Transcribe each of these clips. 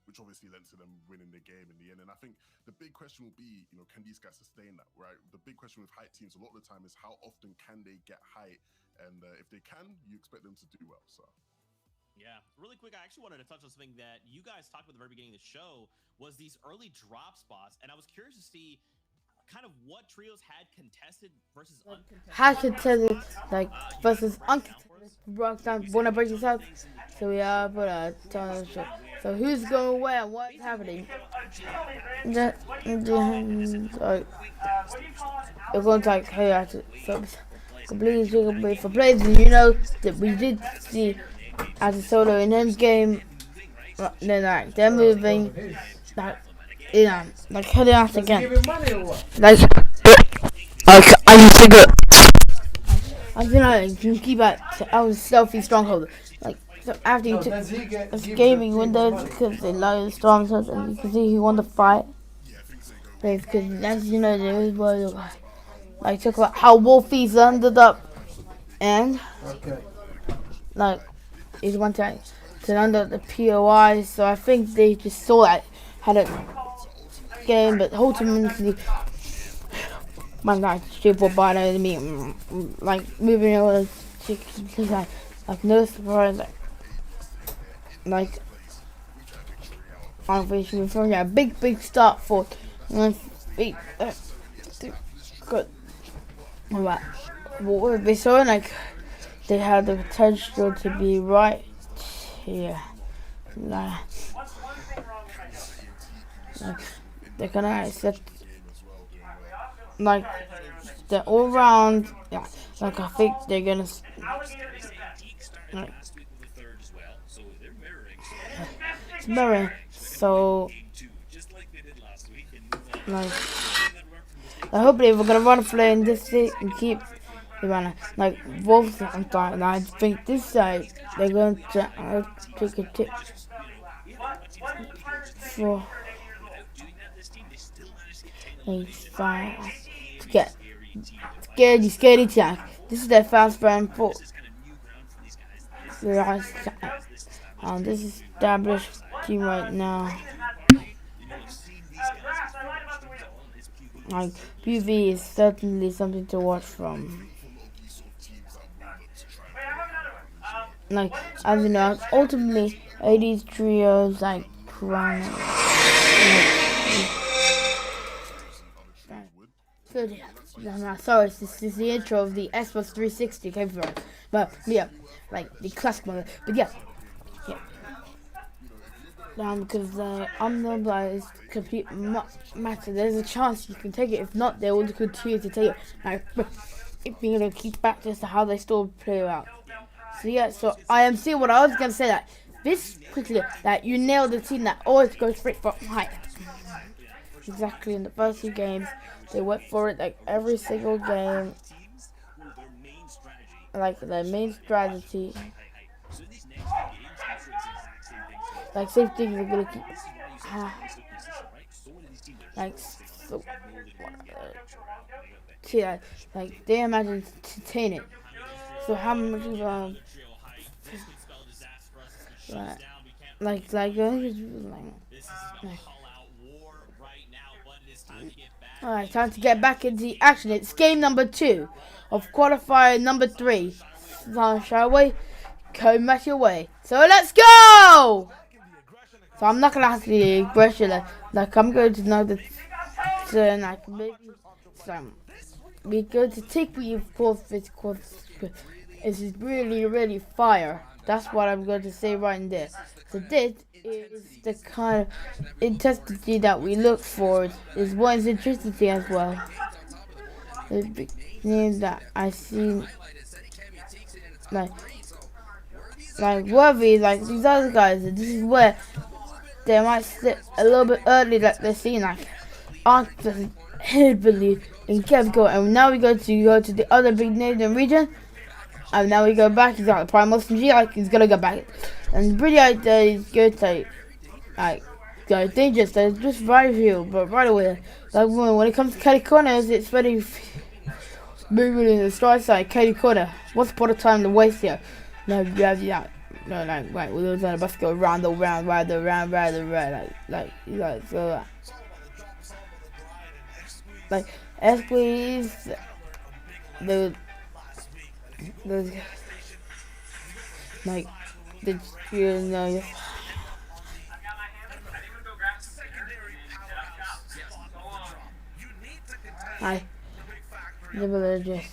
which obviously led to them winning the game in the end. And I think the big question will be, can these guys sustain that, right? The big question with height teams a lot of the time is how often can they get height? And if they can, you expect them to do well. So. Yeah, really quick, I actually wanted to touch on something that you guys talked about at the very beginning of the show was these early drop spots. And I was curious to see kind of what trios had contested versus uncontested. Had contested, like, You want to versus break it down for uncontested. us? Rock down, wanna break this out? So we are, so who's going where and what's happening? So, you're going to like, hey, so, completely for players, that we did see as a solo in his game, then like, they're moving, like, like heading out again. Like, I just think you can keep at our selfie stronghold. Like, so after you took this gaming window because they love the strongholds, and you can see he won the fight. Because as there is where like talk about how Wolfie's ended up, and like he's one time to end up the POI. So I think they just saw that had a game, but ultimately. Man, like super bad enemy, like moving over, like no surprise, like obviously from a big start for good. What they saw, like they had the potential to be right here, like they're gonna accept. Like the all round, yeah. Like I think they're gonna. Like, it's mirroring. So, like, I hope they were gonna run play in this state and keep. Like Wolves on time, and I think this side they're going to take a tip for. To get scaredy jack. This is their fast brand for this established team right now. Like PV is certainly something to watch from. Like as you know, ultimately 80s trios like crown. Sorry, this is the intro of the Xbox 360 came from, but yeah, like the classic one. But yeah. Because I'm the blind is complete matter. There's a chance you can take it. If not, they will continue to take it. Like, if you're gonna keep back just to how they still play out. So yeah, so I am seeing what I was gonna say that this quickly that you nailed the team that always goes straight for height. Exactly in the first two games. They went for it like every single game. Like their main strategy. Like same things are gonna keep. Like so. Yeah, like they imagine to attain it. So how much of Alright, time to get back into the action. It's game number 2 of qualifier number 3. So shall we? Go back your way. So let's go! So I'm not gonna have the aggression like I'm going to know the like maybe we're going to take me for physical. This is really fire. That's what I'm going to say right in there. So this is the kind of intensity that we look for. Is one's intensity as well. The name that I see, like Worthy, like these other guys. This is where they might slip a little bit early, like they're seeing like Arthur heavily in Kevco, and now we go to the other big name in the region. And now we go back. He's got the Primal SMG. Like he's gonna go back, and pretty idea is good. Like dangerous. They're just right here, but right away. Like when it comes to Kelly corners, it's very moving in the strike side. Kelly corner. What's the point of time to waste here? No, you have that. No, like we was on a bus go round the round, like so like squeeze the like the you know I the religious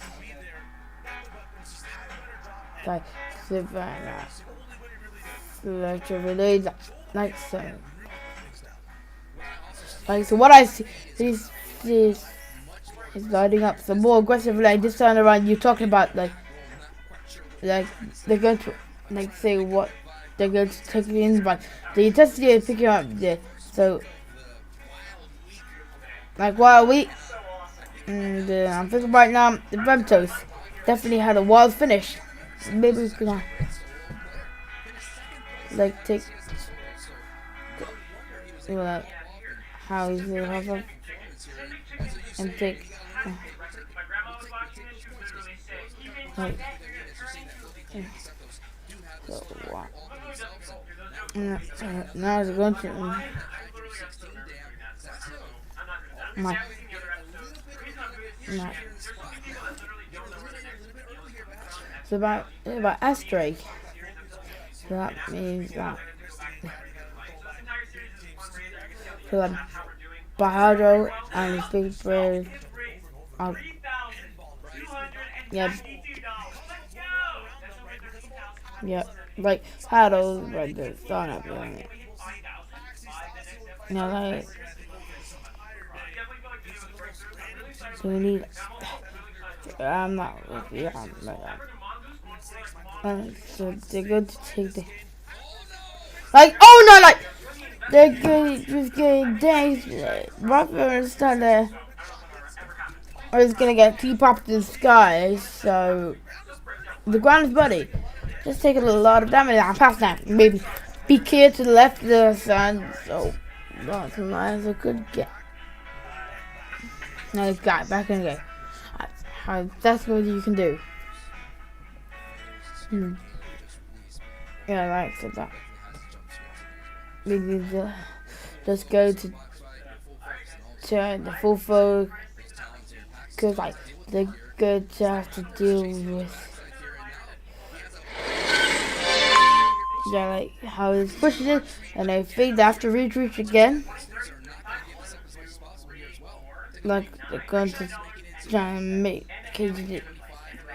like Savannah like to relate like so what I see is lighting up some more aggressive like this time around. You're talking about like they're going to like say what they're going to take in, but the intensity is picking up there. So like while we and I'm thinking right now the Ventos definitely had a wild finish. Maybe we can like take like how he's gonna have them and take like so what now it's going to my so about Astray. So that means that so that Bahado and his big brother yeah, like paddles, like the sun up there. You know, like so we need. I'm not. Yeah, I'm like so they're going to take the like. Oh no, like they're going just getting danced. Right for start there. Or it's gonna get too popped in the sky. So the ground is muddy. Just taking a lot of damage. I'm past now. Maybe be clear to the left of the sun. So that's a good get. Now he's got it back in the game. That's what you can do. Yeah, like so that. Maybe just go to the full focus. Cause like they're going to have to deal with. Yeah, like how he's pushing it, and I think they have to retreat again. Like they're going to try and make the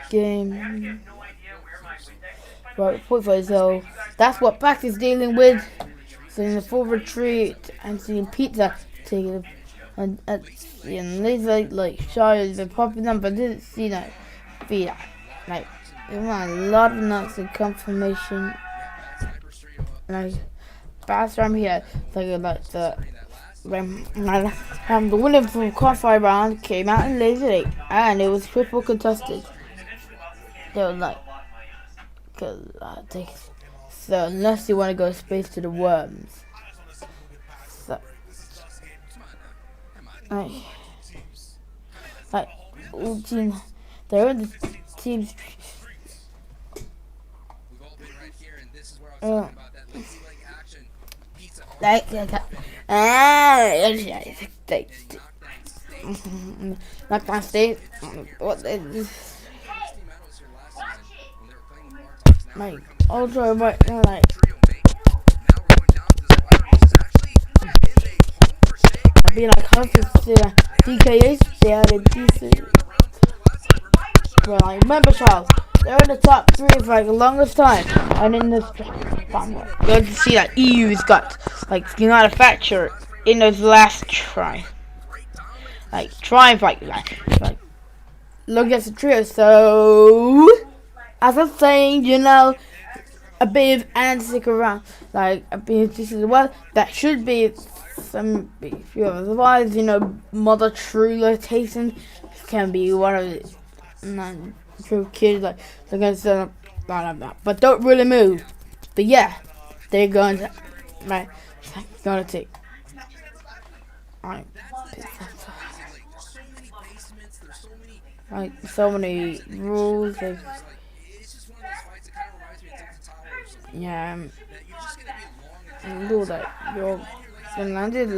game. Right, point for so that's what Pax is dealing with. So in the full retreat, and seeing Pizza taking and these like shy the popping up, but didn't see that feed like there were a lot of knocks and confirmation. Like fast from here, like the winner from qualifier round came out in laser 8, and it was triple contested. They were like, cause so unless you want to go space to the worms, so like all team, they're in the teams. Like not gonna stay. What like ultra but like be like hundreds DKH. They had a decent. Well, like remember, Charles, they're in the top 3 for like the longest time, and in this, you can see that EU's got like United Factor in those last try, like look at the trio. So as I'm saying, you know, a bit of and stick around, like a bit of this as well. That should be some big few otherwise, you know, Mother True rotation can be one of the true kids, like they're gonna set up blah, blah, blah, but don't really move. But yeah, they're going to gonna take like so many rules. Yeah. Do that. You're landed.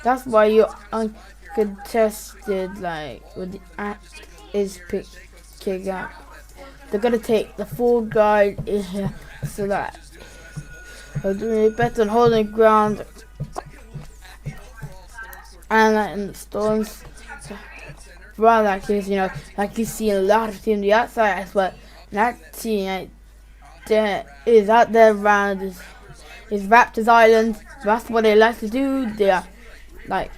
That's why you're uncontested. Like with the act is picking up. They're gonna take the full guide in here so that they're doing it better than holding ground and in the storms. Rather like this, like you see a lot of teams on the outside, but that team there is out there around is Raptors Island. That's what they like to do. They are like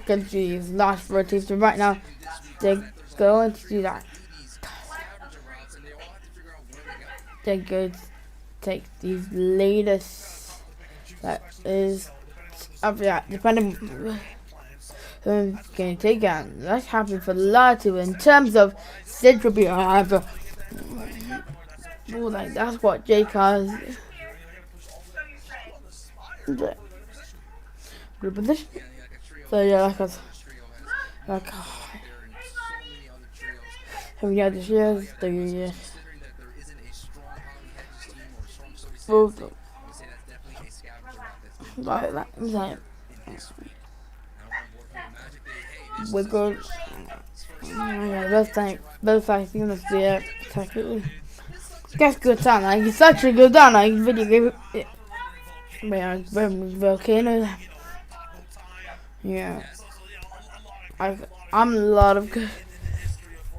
going to these last four teams. So right now, they're going to do that. They're going to take these latest that is up there, depending on going to take out. That's happening for a lot too. In terms of Central B, however, like that's what Jake has. Group position. So yeah, we got the shares, like we're good. Yeah, both sides units there technically. That's good time, like it's actually good down, like video game. Yeah, volcano. Yeah, I'm a lot of good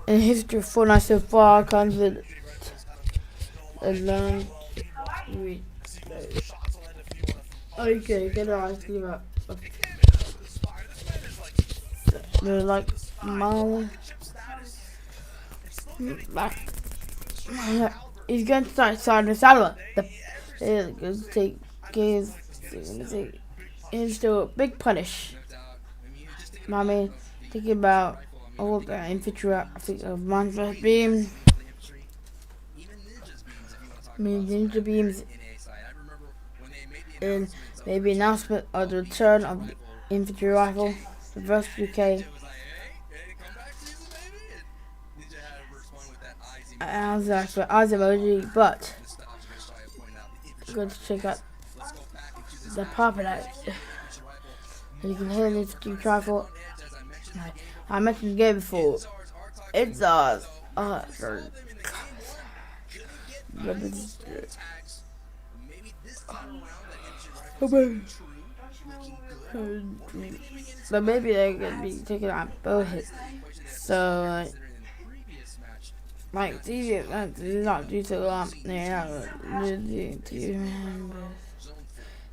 in history of Fortnite so far. Confident alone. Okay, get on. They're like Molly. He's going to start starting the saddle. He's going to take into a big punish. I mean, thinking about all the infantry, I think of Monster Beam. I mean, ninja beams. And maybe announcement of the return of the infantry rifle, the first UK. As emoji, but good to check out the pop of that. You can hear this rifle. I mentioned the game before. It's but maybe they're gonna be taking out both hits. So like it's easy not due to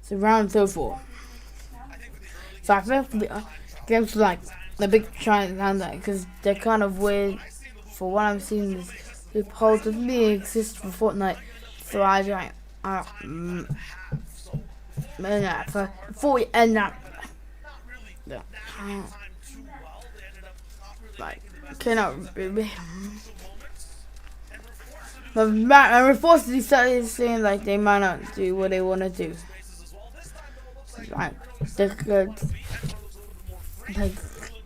so round 4. So I feel for the games like the big giant hand that because they're kind of weird. For what I'm seeing, this loophole doesn't really exist for Fortnite. So I before we end up, like cannot be. But I'm forced to start saying like they might not do what they want to do. Like they could like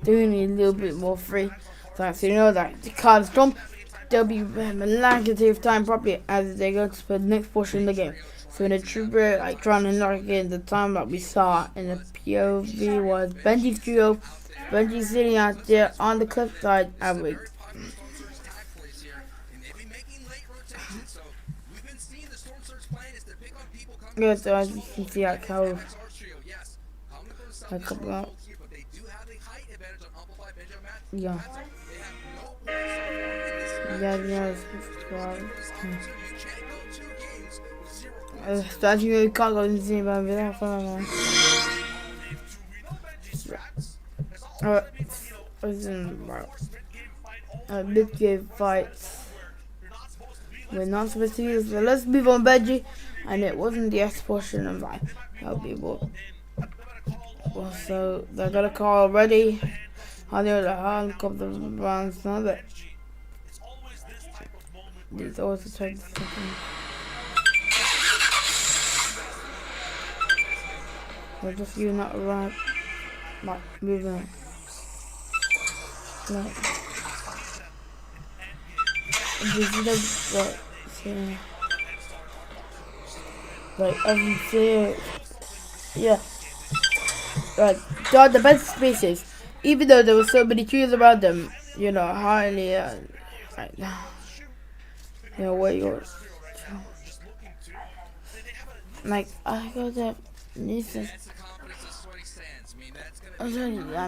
doing it a little bit more free. So you know that the card storm, they'll be manipulative time properly as they go to the next portion of the game. So in the trooper like trying to knock in the time that we saw in the POV was Benji's trio. Benji sitting out there on the cliffside at week. Yeah, so as you can see, I covered a couple out. Yeah. So as you can't go and see my video. Big game fights. We're not supposed to use, so let's move on, Benji. And it wasn't the X portion of like how people. Well, so they're gonna call already. How they're the couple of rounds now that these always take second. We're just you not right, like moving. Like this is the Yeah. Like everything. Yeah. Like they are the best species. Even though there were so many trees around them, you know, highly like, you know, where you're like I got that nuisance. I mean, yeah,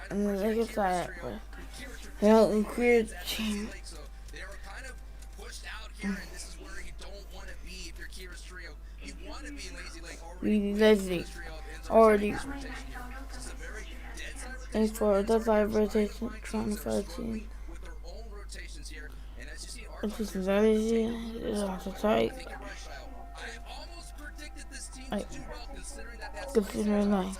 and then they get that, you know, weird change. Really lazy, already. Thanks for the live rotation, trying to find a team. It's just very easy. It's tight. Considering like.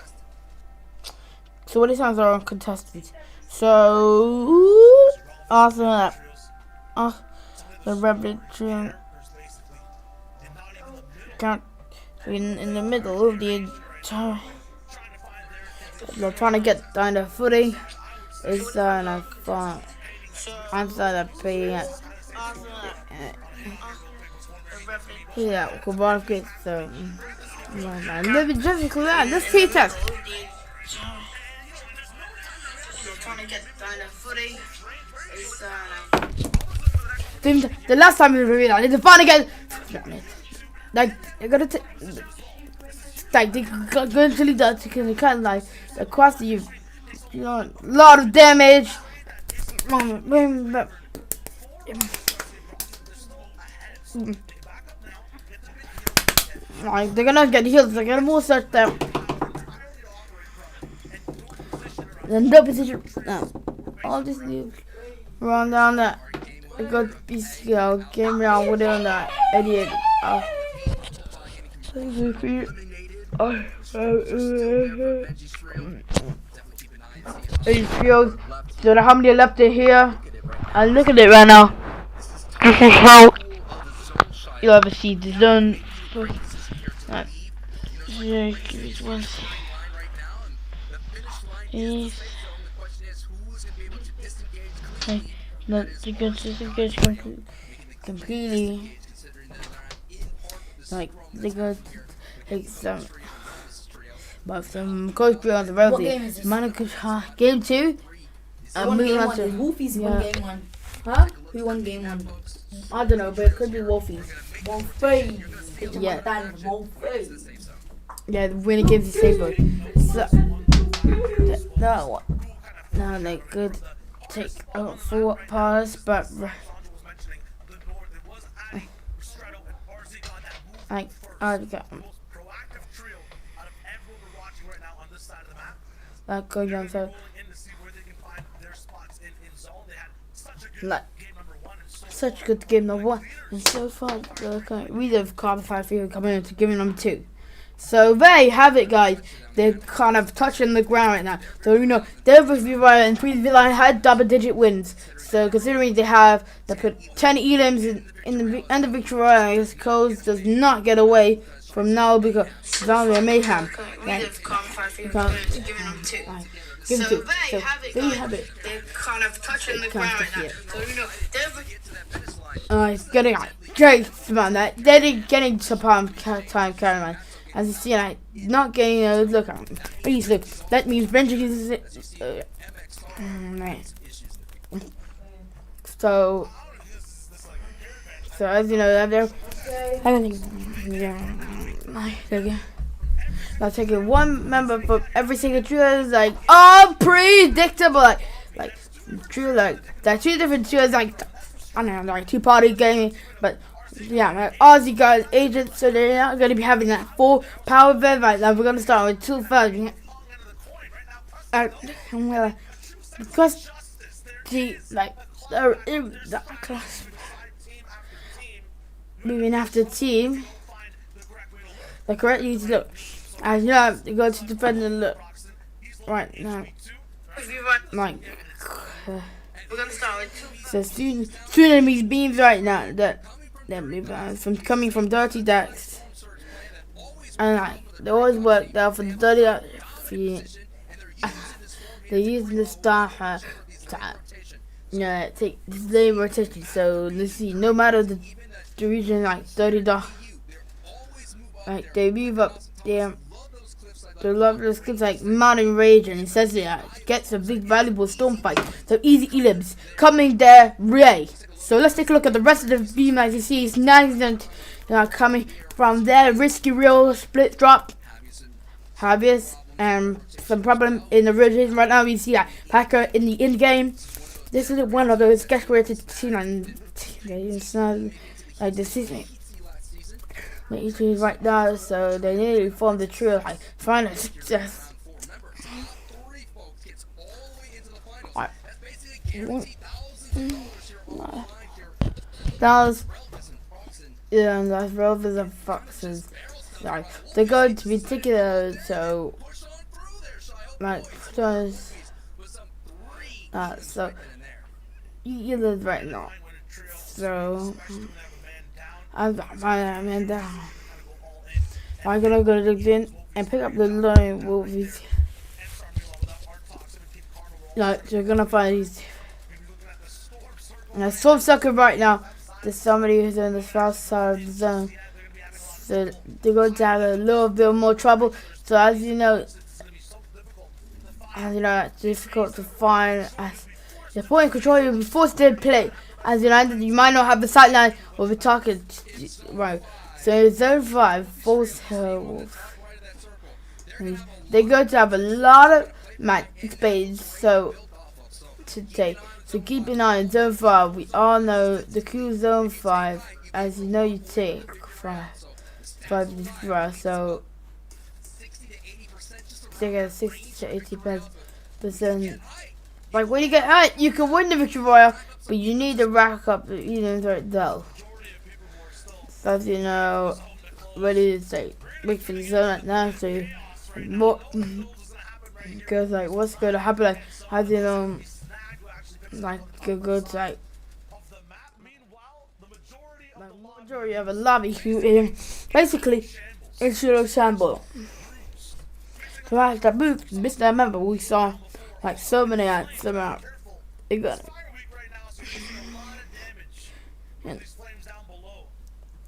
So what it sounds are uncontested. So after that, the rabbit train count in the middle of the entire. They're trying to get down the footing. It's kind of fun. I'm starting to pay it. Yeah, Kubarov gets so. Maybe just because that. Let's see test. Trying to get down the footing. The last time we reviewed that, it's fun again. Like they're gonna take. Like they go to leave that because they can't like across you know, a lot of damage. Like they're gonna get healed. They're gonna move search them. Then no position. No, all this new run down that. I got BCL game round with on that idiot. Field. So how many left in here? And look at it right now. This is how you'll ever see the zone. Not to get disengaged completely. Like they go take some. But some coach play on the road. Game 2. Who won game 1? Wolfies won game 1. Huh? Who won game 1? I don't know, but it could be Wolfies. Wolfies. Yeah. Wolfies. Yeah, the winner gives you saber. So, no, they could take a full pass, but like I got. Like go down so like such a good game number 1 and so far we have qualified for coming into game number 2. So there you have it, guys. They're kind of touching the ground right now. So you know their Villa and previous Villa had double-digit wins. So considering they put 10 elims in the end of victory royale, Coles does not get away from now because Zombie and Mayhem. Give it to. So there you have it. They're kind of touching the ground right now. So you know it's getting great about that. They're getting to time Caroline. As you see, not getting a look at him. Please look. That means Benji is right. So as you know, there. Now taking one member from every single trio is like unpredictable. Like true, like there are 2 different trios. Like I don't know, like 2-party gaming, but. Yeah, like Aussie guys, agents, so they're not going to be having that full power event. Right now, we're going to start with 2 first. Because the class moving after team, the correct use look. As you know, you go to defend and look right now. Like, we're going to start with 2. So student enemies beams right now that. From coming from Dirty Decks, and they always worked out for the Dirty. They use the star yeah, take this lane rotation. So let's see, no matter the region, like 30 dollars, like they move up there. The love those clips like Mountain Rage, and it says it gets a big valuable storm fight. So easy elims coming their way. So let's take a look at the rest of the beam. As you see, it's 9% coming from there. Risky real split drop. Obvious and some problem in the rotation right now. We see that Packer in the end game. This is one of those sketch created T9. It's not like the season. Right now, so they nearly formed the trio like final success. That was that's Rovers and Foxes. Like they're going to be particular, so like those. So you live right now. So I've got my man down. I'm gonna go to the and pick up the lone wolves. Like you're gonna find these. And a sword sucker right now. There's somebody who's in the south side of the zone. So they're going to have a little bit more trouble. So as you know, it's difficult to find. As the point of control, you'll be forced to play. As you might not have the sight line or the target right. So zone 5, false wolf. They're going to have a lot of match space. So today. So keep an eye on zone 5. We all know the Q zone 5. As you know, you take 5 so take a 60 to 80%. Like when you get hurt, you can win the victory royale, but you need to rack up the units right though. So as you know, ready to say wait for the zone right now. So more because like what's going to happen? Like as you know, like a good like majority of a lobby who basically it's your shamble. So as the move, Mr. Member, we saw like so many ads about they got it. And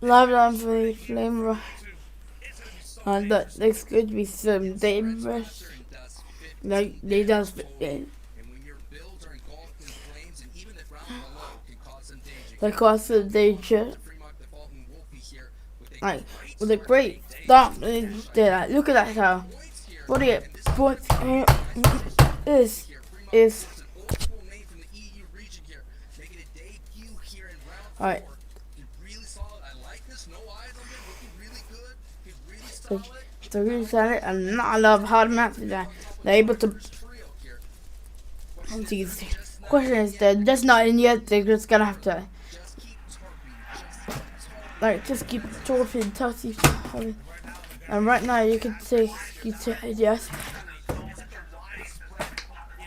love them for the flame rush. And that there's going to be some dangerous like they just they cause some danger. Like with a great stop there. Look at that how 48 points is alright. So really solid and not a lot of hard maps that they're able to. Question is they're just not in yet. They're just gonna have to like just keep talking and touch each other. And right now you can take yes.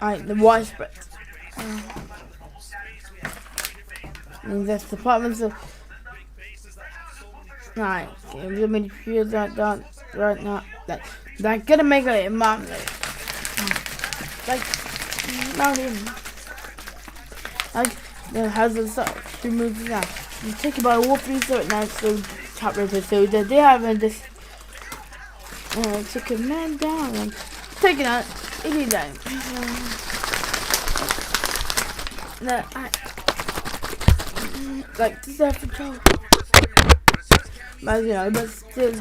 Alright, the widespread. And that's departments of right. Okay, we're gonna feel that right now. That gonna make it mom like not even like the hazard side. She moves down. You take about a wolf right now, so top river. So they haven't this took a man down and taking out any time. Like this after trouble. But you know, but still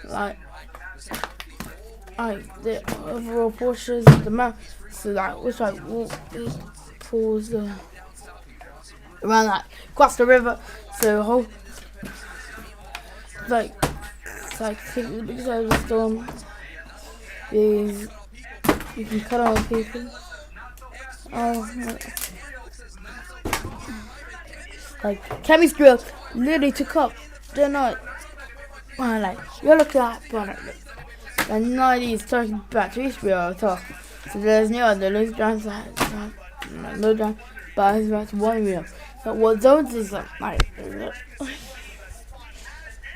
like the overall portions of the map. So like which like pulls around like across the river. So whole like take the big side of the storm is you can cut on people. Like chemistry literally took up. They're not like you're looking at product. The 90s talking back to Israel at all. So there's no other loose downside. No down, but it's about 1 wheel. So what zones is like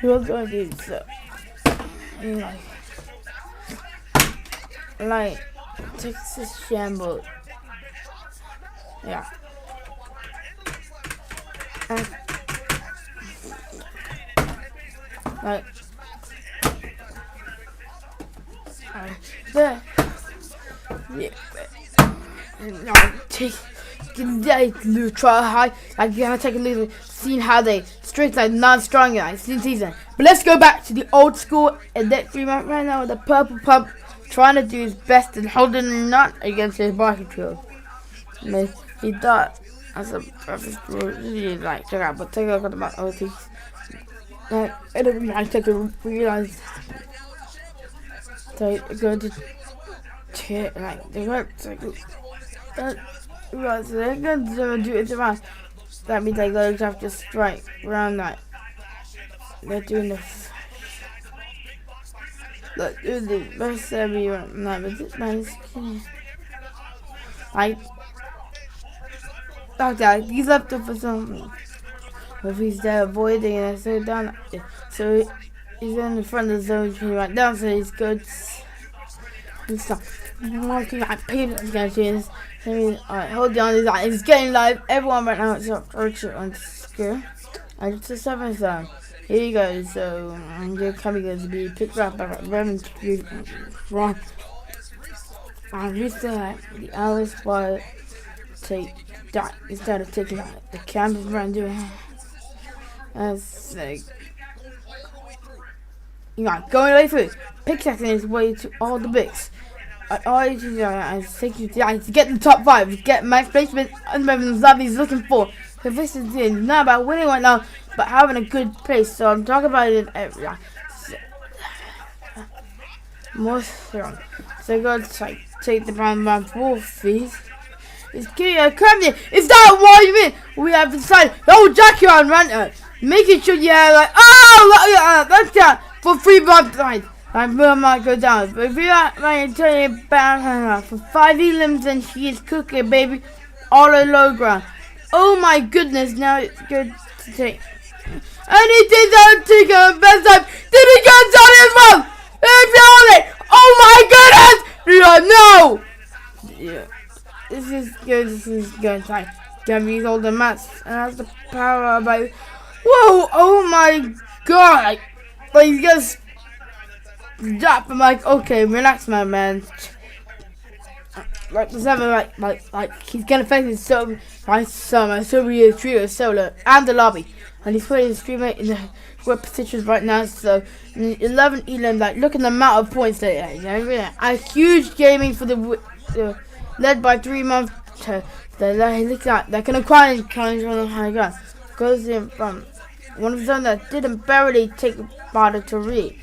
you're going to do so like Texas Shamble Yeah. Like, there. Yeah. Take try high. Like you have to take a look, seeing how they strict like non-strong like season. But let's go back to the old school and that right now with the purple pump trying to do his best and holding a nut against his bike control. He thought as a perfect really like check out, but take a look at the other things. Like I don't really take a realize they go to like they go to right, so they're going to do it around. That means they go to have to strike around that. They're doing this. Look, do the best area right now, but this man is kidding. Like that, he's left up for something. If he's there avoiding it, so down. So he's in the front of the zone, right down, so he's good. And stuff. Marking like paint sketches. Alright, hold on, it's getting live. Everyone right now is up on screen. And it's the 7th zone. Here you go, so you're coming to be picked up by Reverend Ron. And we still have the Alice Spot take that instead of taking the campus around doing it. That's like going away through. Pickaxing his way to all the bigs. All you do is take you to get the top 5, get max placement, and the he's looking for. So this is not about winning right now, but having a good place. So I'm talking about it every more strong. So go to take the round 4 fees. It's currently is that what you mean? We have decided Jackie on Ranter. Making sure you have that's that for 3 months. I will not go down, but if you are trying to tell you about for 5 elims and she is cooking, baby, all the low ground. Oh my goodness, now it's good to take. And he did that take a best time. Did he get on as well? It's on it. Oh my goodness! No! Yeah. This is good, Time. Gammy's all the mats and has the power about. Whoa! Oh my god! Like, he just. Drop. I'm like, okay, relax, my man. Like the 7, like he's gonna face his so he trio solo and the lobby, and he's putting his streamer in the good positions right now. So 11 Elam, like look at the amount of points they have. A huge gaming for the led by 3 months. They're gonna challenge on the high ground. Goes in from one of them that didn't barely take part of to read.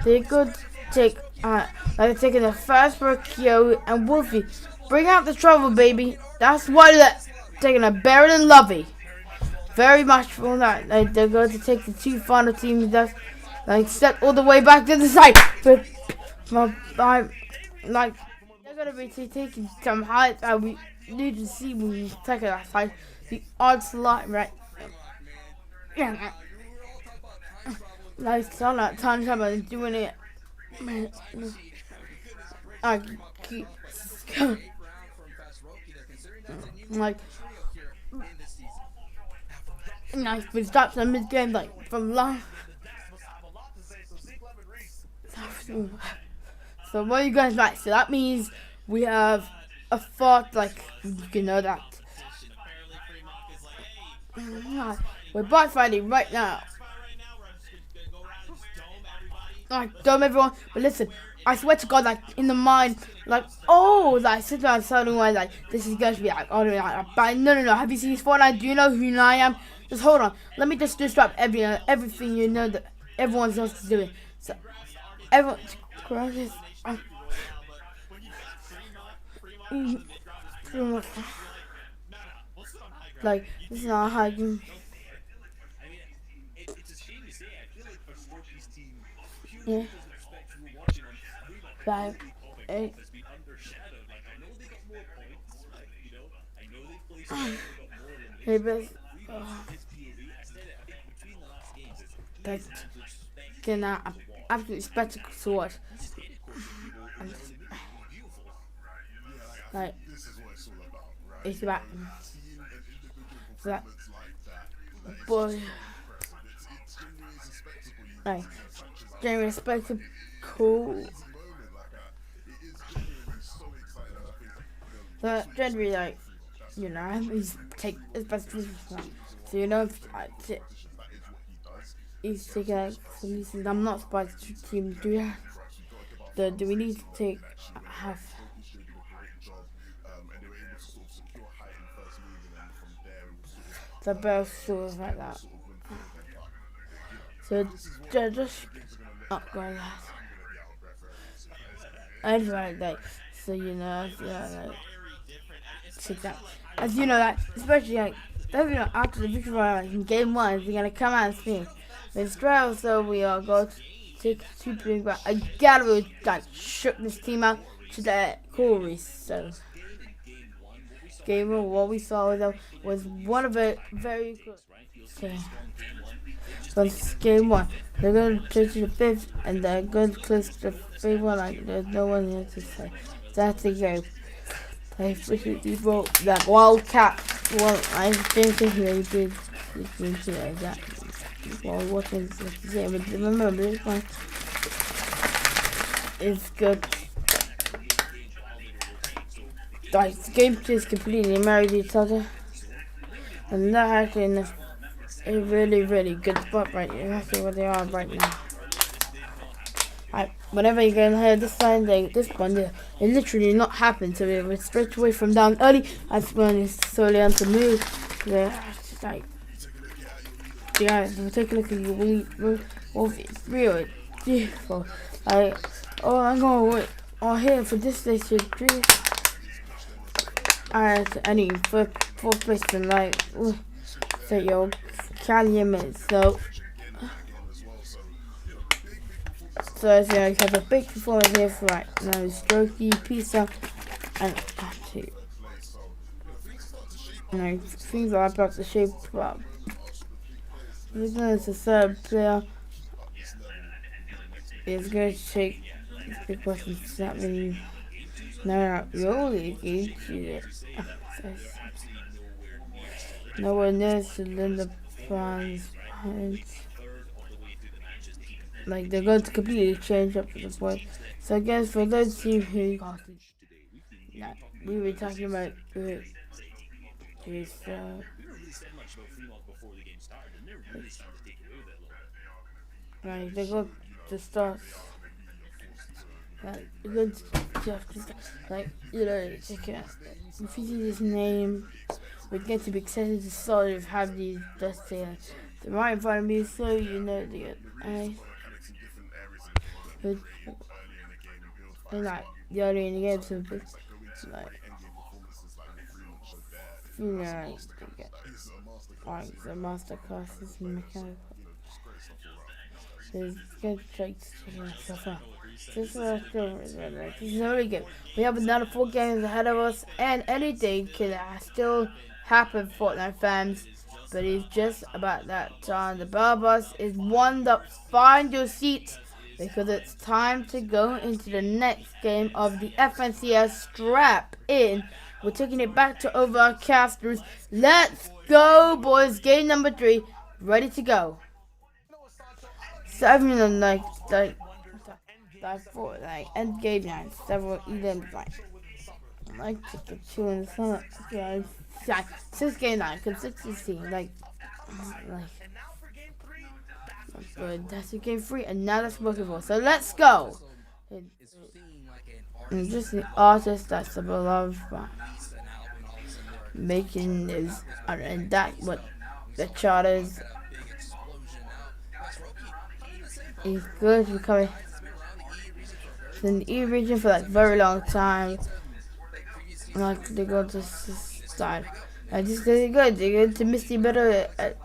They could take, like taking the first for Kyo and Wolfie. Bring out the trouble, baby. That's why they're taking a Baron and Lovey. Very much for that. Like, they're going to take the 2 final teams that's like step all the way back to the side. But like they're gonna be taking some height that we need to see when we take it outside. The odd slot, right? Yeah. Like so that time I'm doing it. I keep like nice, but stops in mid game like from long. So what you guys like? So that means we have a fort, like you know that. We're boss fighting right now. Like, dumb everyone, but listen, I swear to God, like, in the mind, like, oh, like, sit down, sounding like, this is going to be, like, oh, but no, have you seen Fortnite? Do you know who I am? Just hold on, let me just disrupt everything you know that everyone else is doing. So, everyone, like, this is not how you. Yeah. 5, 8. Hey, best. That's gonna absolutely spectacle to watch. Like, it's about seeing an individual that performance like that is boy. just so impressive. It's genuinely is a spectacle. You Like, see these matches out getting there. respected, It's a cool. crazy moment. Like, it is genuinely so exciting, and I think So that's what you generally, expect like, from the Freezer. That's you what know, he's take his best position. So you know, that is what he does. he's taking like, some reasons. I'm not surprised the team do that. Do we need to take half? Did a great job, and they were able to sort of secure height in the first move, and then from there it was sort of The bell sort of like that. sort of went forward then. But you know, So this is what just things are gonna let up you going know. that. I'm gonna be out of breath very soon. Anyway, like, so you know, yeah, like, as you know, like, especially like, after the victory like, in game 1, they're gonna come out and speak. With Strail, so we are going to take 2 big back. Again, we like shook this team out to the core. So game 1, what we saw with them was one of it very good. So, that's game 1. They're going to take to the 5th, and they're going to close to the 5th one. Like, there's no one here to say. That's the game. They especially people that Wildcat. Well, I think they did that while watching the game. But remember, this one is good. Like, the game just completely married each other, and they're actually in a really, really good spot right here. That's where they are right now. Like, whenever you go ahead this time, this one, it literally not happened. So it was stretched away from down early. That's when it's slowly on to move. Yeah, it's like, yeah, take a look at your it's real beautiful. Like, oh, I'm gonna wait on here for this station. Alright, any fourth place and like, so yo, Cali minutes. So as you know, you have a big performance here for right now, Strokey, Pizza, and Attitude. You know, things are about to shape up. This is the third player. It's going to take big questions that really not really good. No one knows to lend the fans. Like, they're going to completely change up the point. So I guess for those teams who we were talking about this like they're going to start like they're going to have to like, you know, if you see this name, we're going to be excited to sort of have these just the right in front of me, so you know and like the early in the game, so like, you know, like the master classes and mechanical. So it's good tricks so far. This is really good. We have another 4 games ahead of us, and anything can still happen, Fortnite fans. But it's just about that time. The bell bus is warmed up. Find your seats, because it's time to go into the next game of the FNCS. Strap in. We're taking it back to over our casters. Let's go, boys. Game number 3. Ready to go. 7 and like 4, like end game 9. Several events like to 2 in the sun. Yeah, 6 game 9 consistency like. Good. That's the game 3, and now that's working for. So let's go. And just the artist that's the beloved making is, and that what the chart is. He's good for coming in the E region for like very long time. Like they go to start. And just they're good. They're good to Misty better at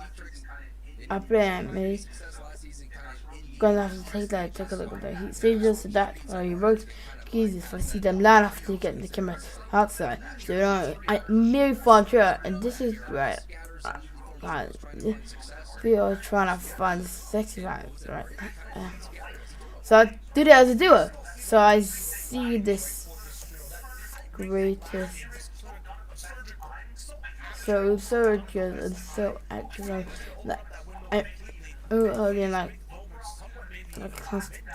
playing. Maybe gonna have to take a look at that. He stages to that he wrote keys for see them line after getting the camera outside. So you know, I merely found sure, and this is right. We are trying to find sexy vibes, right? So I did it as a duo. So I see this greatest so good and so active. Like, like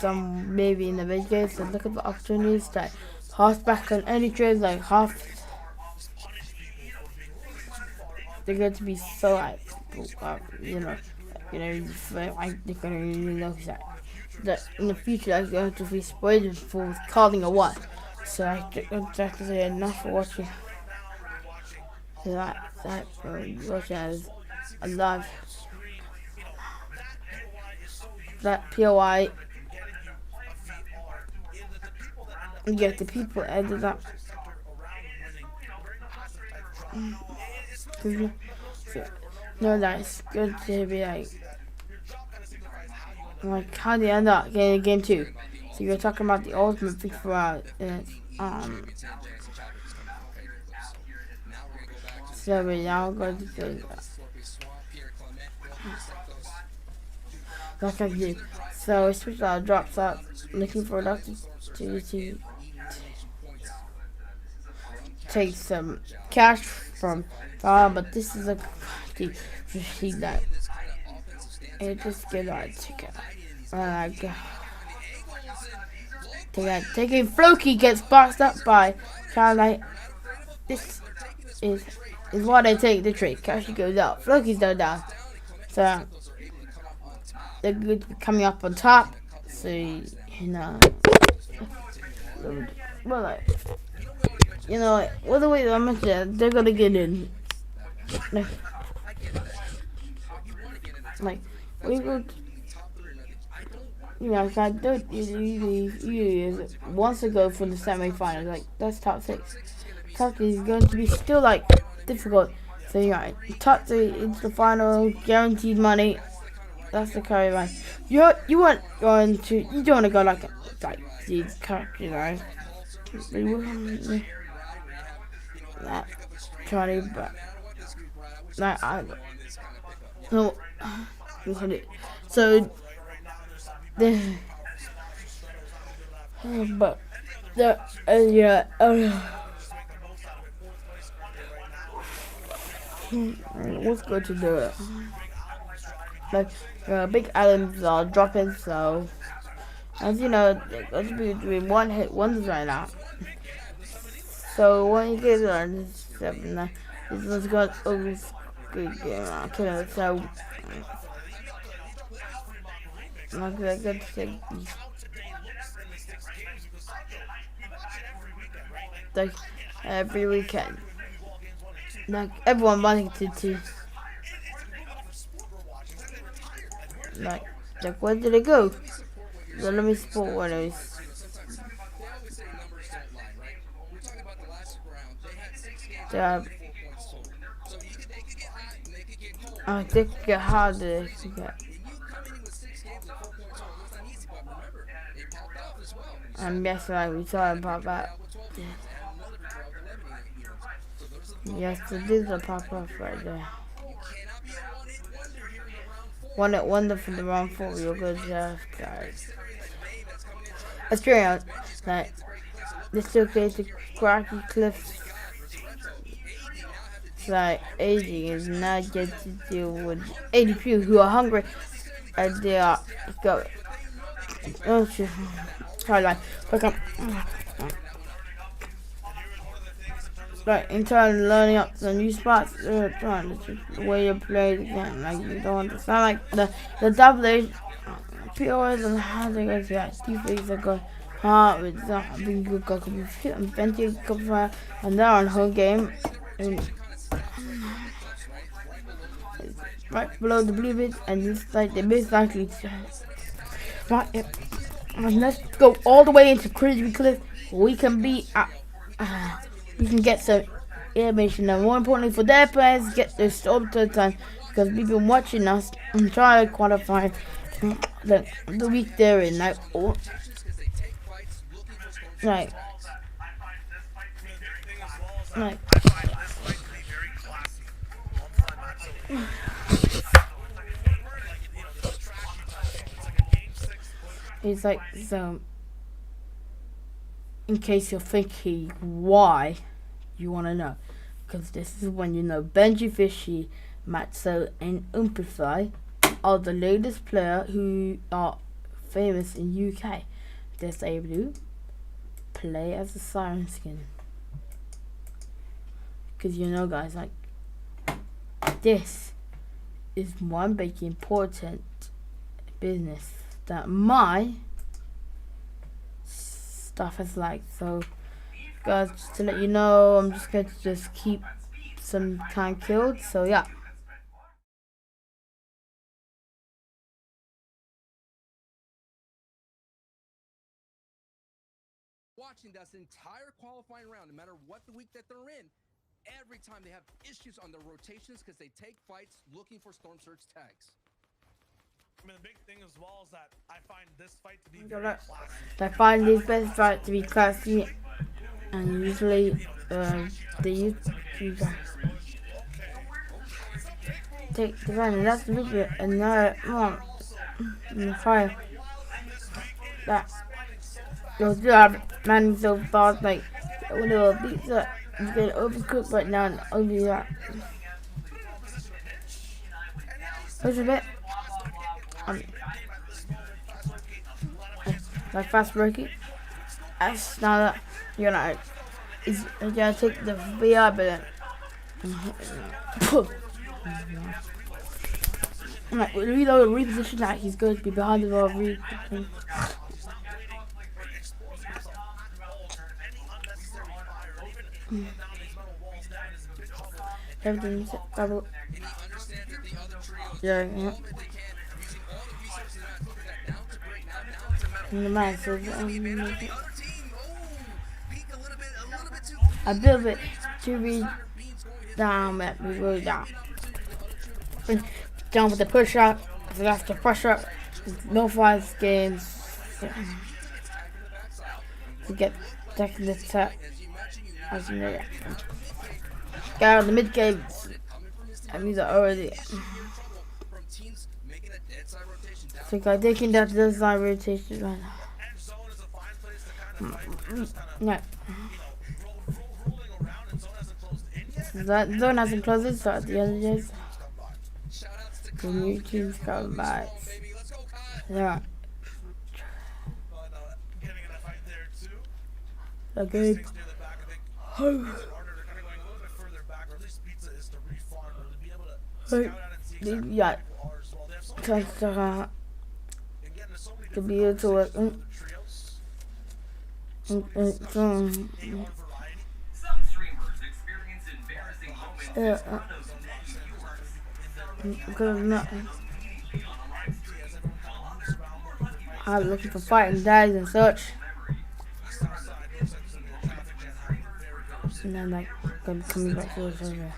some maybe in the big games, so look at the opportunities like half back on any trades, like half. They're going to be so like, like they're going to really notice that in the future they're going to be spoiled for calling a one. So I have to say enough for watching. So that watching as a live. That POI. Get the people ended up. So, no, that's good to be like how they end up getting game 2. So you're talking about the ultimate FIFA so we're now going to do like I do. So switch out drops out looking for an opportunity to take some cash from but this is a receipt that it just get out ticket. Taking Floki gets boxed up by Charlotte. This is why they take the trade. Cash goes out. Floki's down. So they're good to be coming up on top. So well, with the way I mentioned, they're gonna get in. Like we would. I don't usually once ago for the semi-finals, like that's top 6. Top 3 is going to be still like difficult. So top 3 into the final, guaranteed money. That's the carry line. You don't want to go like these characters, that trying to, but so. But what's going to do it? Like big items are dropping, so as you know, they're going to be doing one hit wonders right now. So when you get on 7, this one's got good game. Okay, so. Like I could say, like every weekend, like everyone wanting to like where did it go? So let me spot what it is. I think it harder to get. And yes, like we talked about that. Yes, it is a pop-up right there. Wonder for the round 4, real good job, guys. Let's carry on. Like, this showcase the Cracky Cliffs. Like, aging is not good to deal with 80 people who are hungry and they are going. Oh, shit. Try like, like in turn learning up the new spots, trying to the way you play the game. Like you don't understand like the double A POS and how they go to that defense that go hard with that being good go could be fit and plenty fire and they're on home game and right below the blue bit and it's like the most likely to right. And let's go all the way into Crispy Cliff. We can be we can get some animation and more importantly for their players get this all the time because we've been watching us and try to qualify the week they're in like it's like so. In case you're thinking why, you want to know, because this is when you know Benji Fishy, Matzo, and Umpify are the latest player who are famous in UK. They're able to play as a siren skin. Because you know, guys, like, this is one big important business that my stuff is like. So guys, just to let you know, I'm just going to just keep some time killed. So yeah. Watching this entire qualifying round, no matter what the week that they're in, every time they have issues on their rotations because they take fights looking for Storm Surge tags. I mean, the big thing as well is that I find this fight to be very classy. I find this best fight to be classy, and usually they use take the run, and that's the video, and now in the fire that those two are manning so fast, like when they were pizza, you get overcooked right now and over that. Push a bit. Like fast breaking. That's now that you're gonna take the VR, but then like reload, reposition that he's going to be behind the ball. Everything's double. Yeah. And the man says, I built it to be down, at me really down. Down with the push up, so that's the push up. No flies games to get second attack. As you know, get out of the mid games, and these are already. So guys, taking that design rotation right now. Yeah. So that zone hasn't closed it, so at the end of this, the new team's coming back. Yeah. Okay. Yeah. To be able to work. I'm looking for fighting days and such. And then like coming back to the server.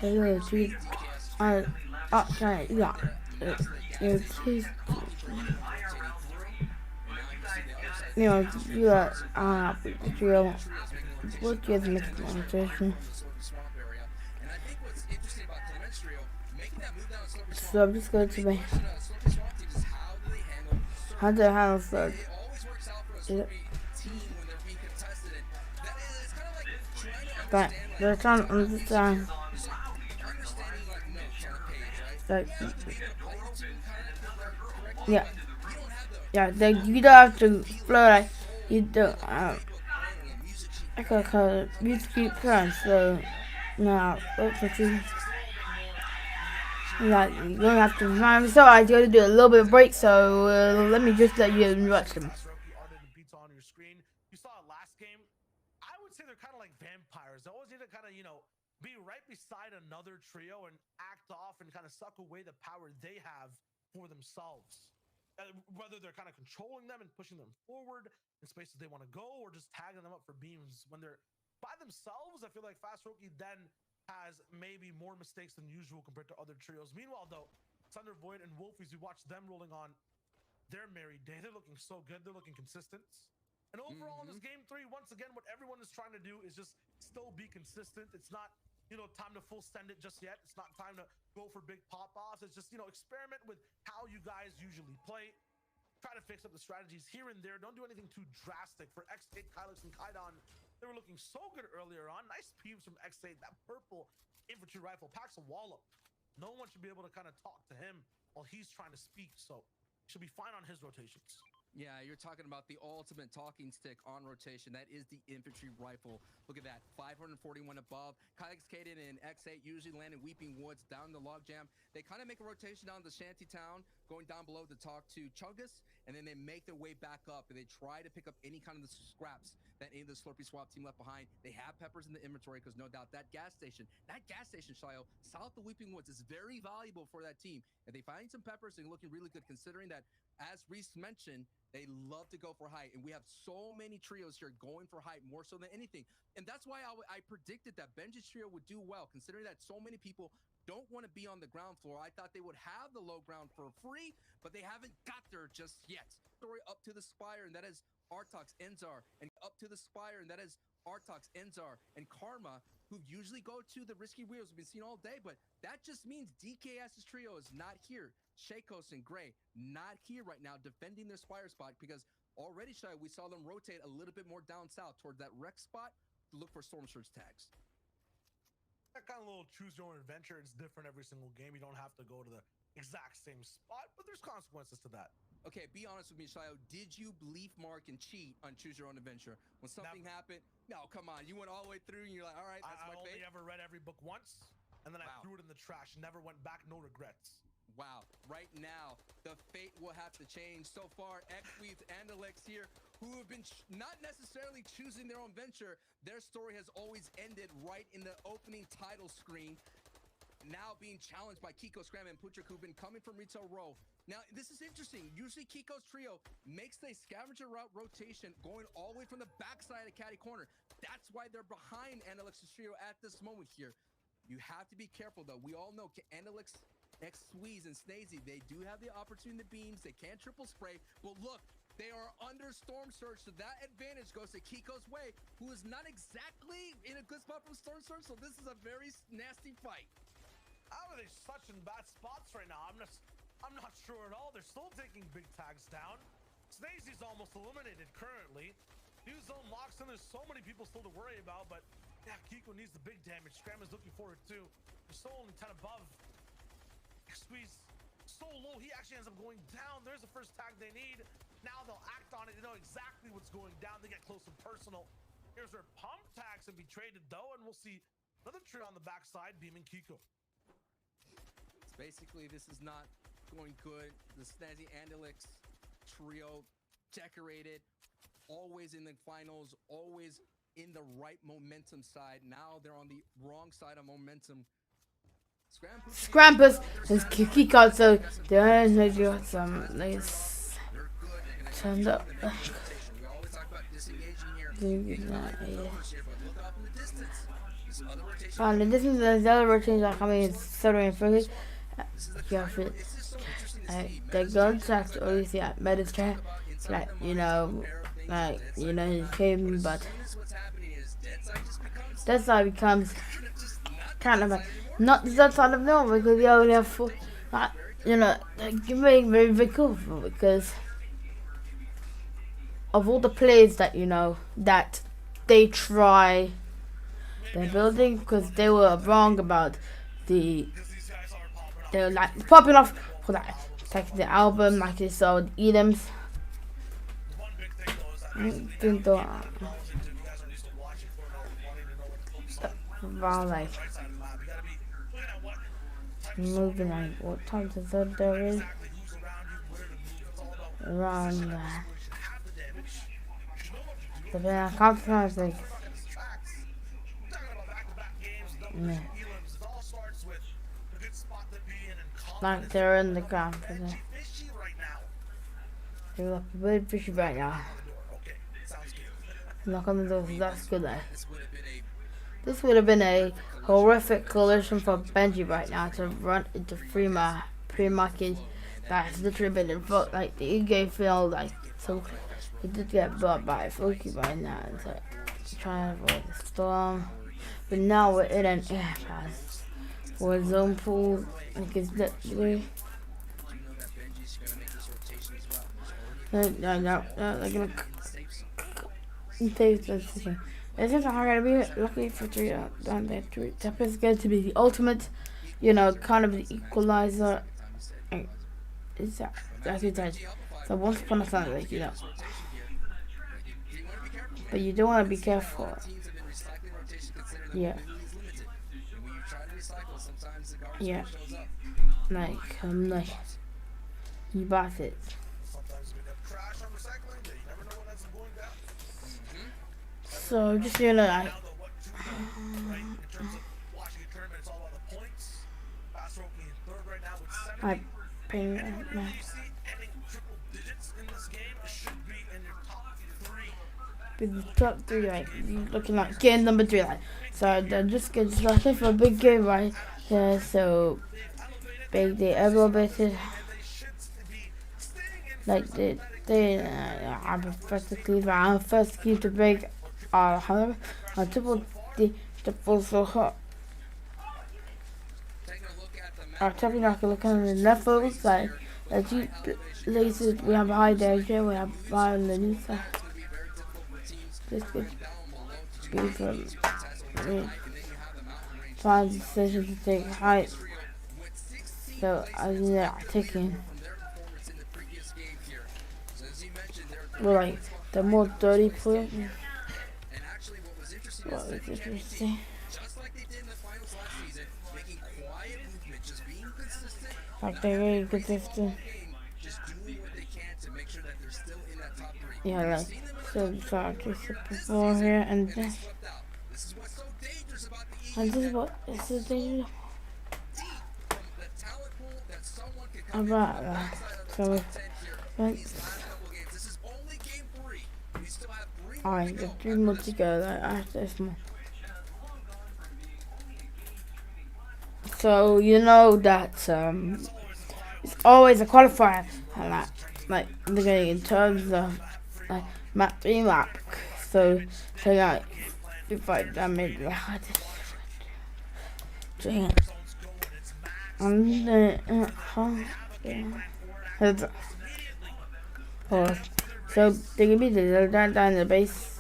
So yeah. You know, you got what gives me concentration. So I'm just going to be how to handle such. But they're trying to understand like yeah. Yeah, you don't have to flow like you don't. I gotta call it music current, so now what you like you don't have to rhyme. So I got to do a little bit of break. So let me just let you watch them. You saw it last game. I would say they're kind of like vampires. They always need to kind of be right beside another trio and act off and kind of suck away the power they have for themselves. Whether they're kind of controlling them and pushing them forward in spaces they want to go, or just tagging them up for beams. When they're by themselves, I feel like Fast Roki then has maybe more mistakes than usual compared to other trios. Meanwhile, though, Thunder Void and Wolfies, we watched them rolling on their merry day. They're looking so good. They're looking consistent. And overall in this game 3, once again, what everyone is trying to do is just still be consistent. It's not time to full send it just yet. It's not time to go for big pop-offs. It's just, experiment with how you guys usually play. Try to fix up the strategies here and there. Don't do anything too drastic. For X8, Kylix, and Kaidon, They were looking so good earlier on. Nice peeps from X8. That purple infantry rifle packs a wallop. No one should be able to kind of talk to him while he's trying to speak. So should be fine on his rotations. Yeah, you're talking about the ultimate talking stick on rotation. That is the infantry rifle. Look at that, 541 above. Kylix Kaden and X8 usually land in Weeping Woods down the logjam. They kind of make a rotation down the shanty town, going down below to talk to Chungus, and then they make their way back up, and they try to pick up any kind of the scraps that any of the Slurpee Swap team left behind. They have peppers in the inventory, because no doubt that gas station, Shayo, south of Weeping Woods is very valuable for that team. If they find some peppers, they're looking really good, considering that, as Reese mentioned, they love to go for height, and we have so many trios here going for height more so than anything. And that's why I predicted that Benji's trio would do well, considering that so many people don't want to be on the ground floor. I thought they would have the low ground for free, but they haven't got there just yet. Story up to the Spire, and that is Artox, Enzar, and up to the Spire, and that is Artox, Enzar, and Karma, who usually go to the risky wheels. We've been seeing all day, but that just means DKS's trio is not here. Shakos and Gray not here right now, defending their Spire spot, because already, Shai, we saw them rotate a little bit more down south towards that wreck spot to look for Storm Surge tags. That kind of little choose your own adventure. It's different every single game. You don't have to go to the exact same spot, but there's consequences to that. Okay, be honest with me, Shayo. Did you leaf mark and cheat on Choose Your Own Adventure? When something happened, no, come on. You went all the way through and you're like, all right, that's my fate. I only ever read every book once, and then I threw it in the trash. Never went back, no regrets. Wow, right now, the fate will have to change. So far, X-Weeds and Alex here, who have been not necessarily choosing their own venture. Their story has always ended right in the opening title screen. Now being challenged by Kiko, Scram, and Putrick, who've been coming from Retail Row. Now, this is interesting. Usually, Kiko's trio makes the scavenger route rotation going all the way from the backside of Caddy Corner. That's why they're behind Analix's trio at this moment here. You have to be careful, though. We all know Analix, X-Squeeze, and Snazy, they do have the opportunity to beams. They can triple spray. But look, they are under Storm Surge, so that advantage goes to Kiko's way, who is not exactly in a good spot from Storm Surge, so this is a very nasty fight. How are they such in bad spots right now? I'm not sure at all. They're still taking big tags down. Snazy's almost eliminated currently. New zone locks in. There's so many people still to worry about, but yeah, Kiko needs the big damage. Scram is looking for it too. They're still only 10 above. Squeeze so low, he actually ends up going down. There's the first tag they need. Now they'll act on it. They know exactly what's going down. They get close and personal. Here's where pump tags have been traded though, and we'll see another trio on the backside, beaming Kiko. Basically, this is not going good. The Snazzy Andalix trio, decorated, always in the finals, always in the right momentum side. Now they're on the wrong side of momentum. Scrampus has Kiko, so they got some nice turned up. And this is the other routines are coming in Saturday and Friday. The contact obviously at Meda's chair, he came, but that side becomes kind of like not the side of no, because we only have four, very, very cool because of all the players that that they try they're building, because they were wrong about they were like popping off for that, taking the album like they sold Edems. Around like moving like what time is it there is around that. But then I can't think. Yeah. Like they're in the ground for them. They look really fishy right now. Knock on the door, that's good though. This would have been a horrific collision for Benji right now to run into pre-market. That's literally been invoked, like the ego feel like so he did get blocked by Fuki right now. It's like trying to avoid the storm. But now we're in an air pass for zone pool, like it's literally no, they're gonna take this. This is how I'm gonna be lucky for three down there. Three step is going to be the ultimate, you know, kind of the equalizer. And it's like you said. So once upon a time, like, you know, but you don't want to be careful. Yeah. Yeah. Like you bought it. So just you know, I ping with the top three, like looking like game number 3, like so they're just getting started for a big game right here. So big, they elevated, like they I'm first key to break. However, on triple so hot. Tapping like looking at the levels, like as you places we have high danger, we have high on the new side. This could be from fine decision to take height. So as they're taking, well, like the more dirty point. What is interesting? Like they're very consistent. Yeah, like so just before here and this is what this is dangerous about that. So alright, the 3 more to go, like after this one. So you know that it's always a qualifier, and like in terms of like map 3 map. So like if I damage the hardest doing it, and so they can be down in the base.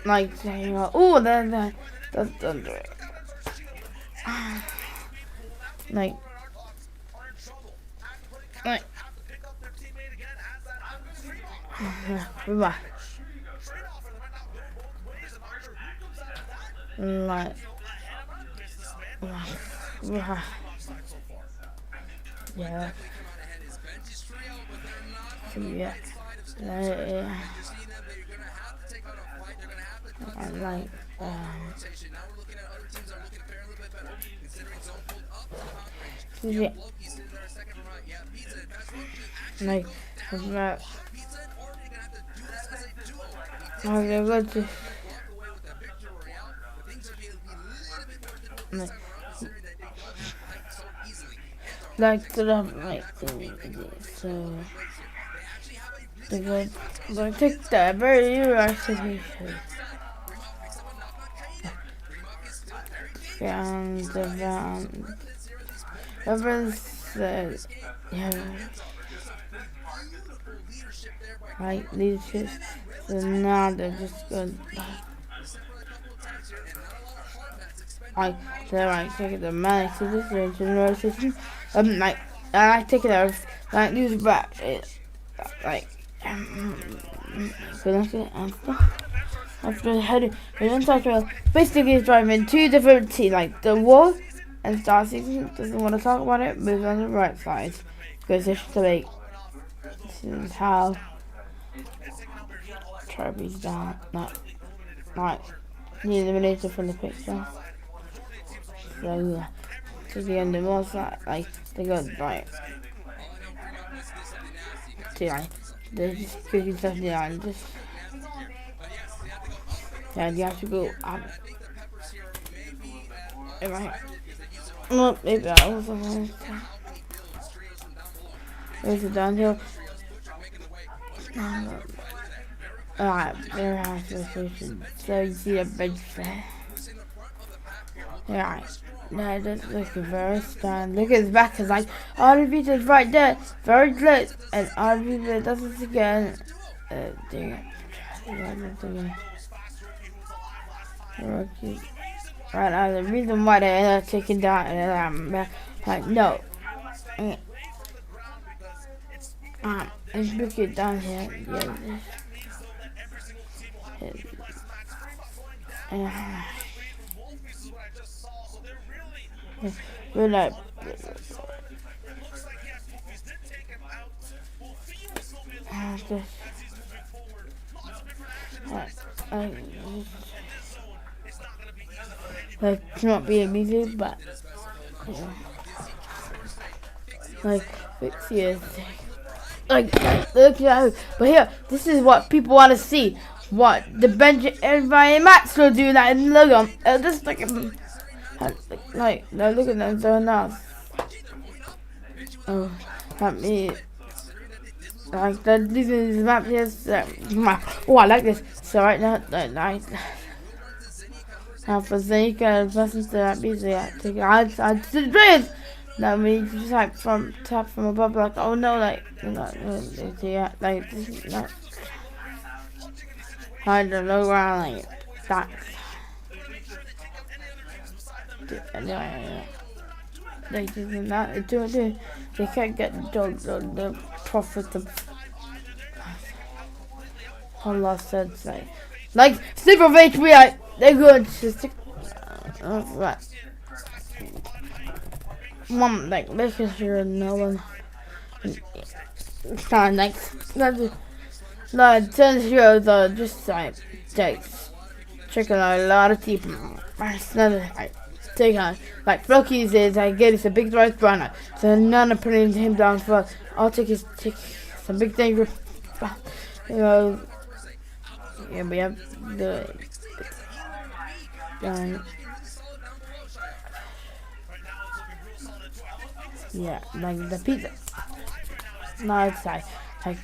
Like saying, oh, that's under it. Like, goodbye. Like, yeah. And like, yeah. Like, that. Okay, good to. Like to the right thing, so the good, but take that very activation. And the everyone says, yeah, right leadership. So now they're just good. Like they're like taking the manic to this general system. Like I take it out, like use back it, like connect it and stuff. After heading inside trail, basically is driving 2 different teams, like the wall and Star Season doesn't want to talk about it, moves on the right side. Because it's to make this is how Trevor's down, not he eliminated from the picture. So to the end of most like they got like see like they're just cooking stuff down and just yeah you have to go up. Well, maybe I was there's a downhill. Alright, there has to be station. So you see a bridge there. Alright, No, that's looking very strong. Look at his back. It's like RV is right there, very close, and RV does it again. Dang it. Rookie. Right now, the reason why they ended up taking down, like, no. Let's break it down here. We're like, like, it's not being easy, but like 6 years. Like, look at, but here, this is what people want to see. What the bench, everybody, Max will do that in Logan. Just like, no, look at them doing that. Oh, that me. Like, this is map here. Oh, I like this. So right now, nice. Now for Zeka, versus the busy, I take I did this. That means just like from top from above, like, oh no, like, yeah, like this is not. I don't know where like that. Anyway, they did that. They can't get the profit of. Allah said like Sleeper of HP, they're good. Right. One like making sure no one. It's kind of like no, 10 heroes are just like checking out a lot of people. Take on like Floki's is I get it's a big right runner, so none are putting him down for. I'll take some big thing. Yeah, we have the yeah, like the pizza. No, it's like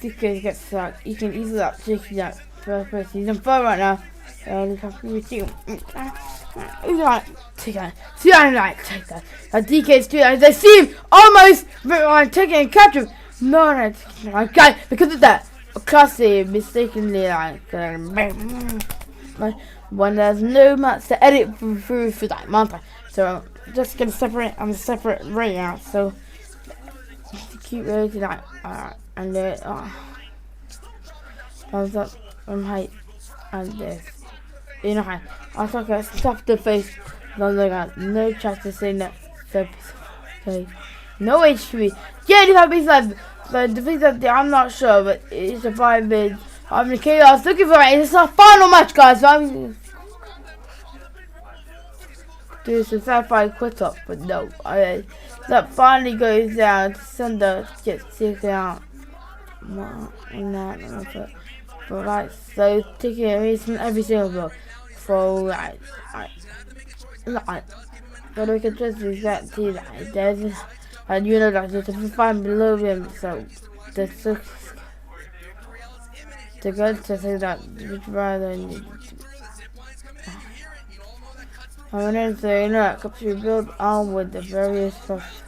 this guy gets stuck. You can easily take that first person. He's on fire right now. Look how we see him. Take that. See, I'm like, take that. DK's too. They see him almost taking and catch him. No, okay, because of that. Classy mistakenly when there's no much to edit through for that month, so I'm just gonna separate right now. So keep going to that and thumbs up on height and this. You know how I'll talk about stuff the face. No chance to say that. Okay. No HP. Yeah, this happens like. But the thing that I'm not sure, but it's a 5 mid. I'm the chaos looking for it. It's our final match, guys. So I'm do some sci-fi quit up, but no. That finally goes down to Sunder gets taken out. But right, so taking it from every single blow. For right. But we can just exactly that. There's. And you know that there's a 5 below him, so there's to go to say that which rather than I'm gonna say that comes to build on with the various stuff.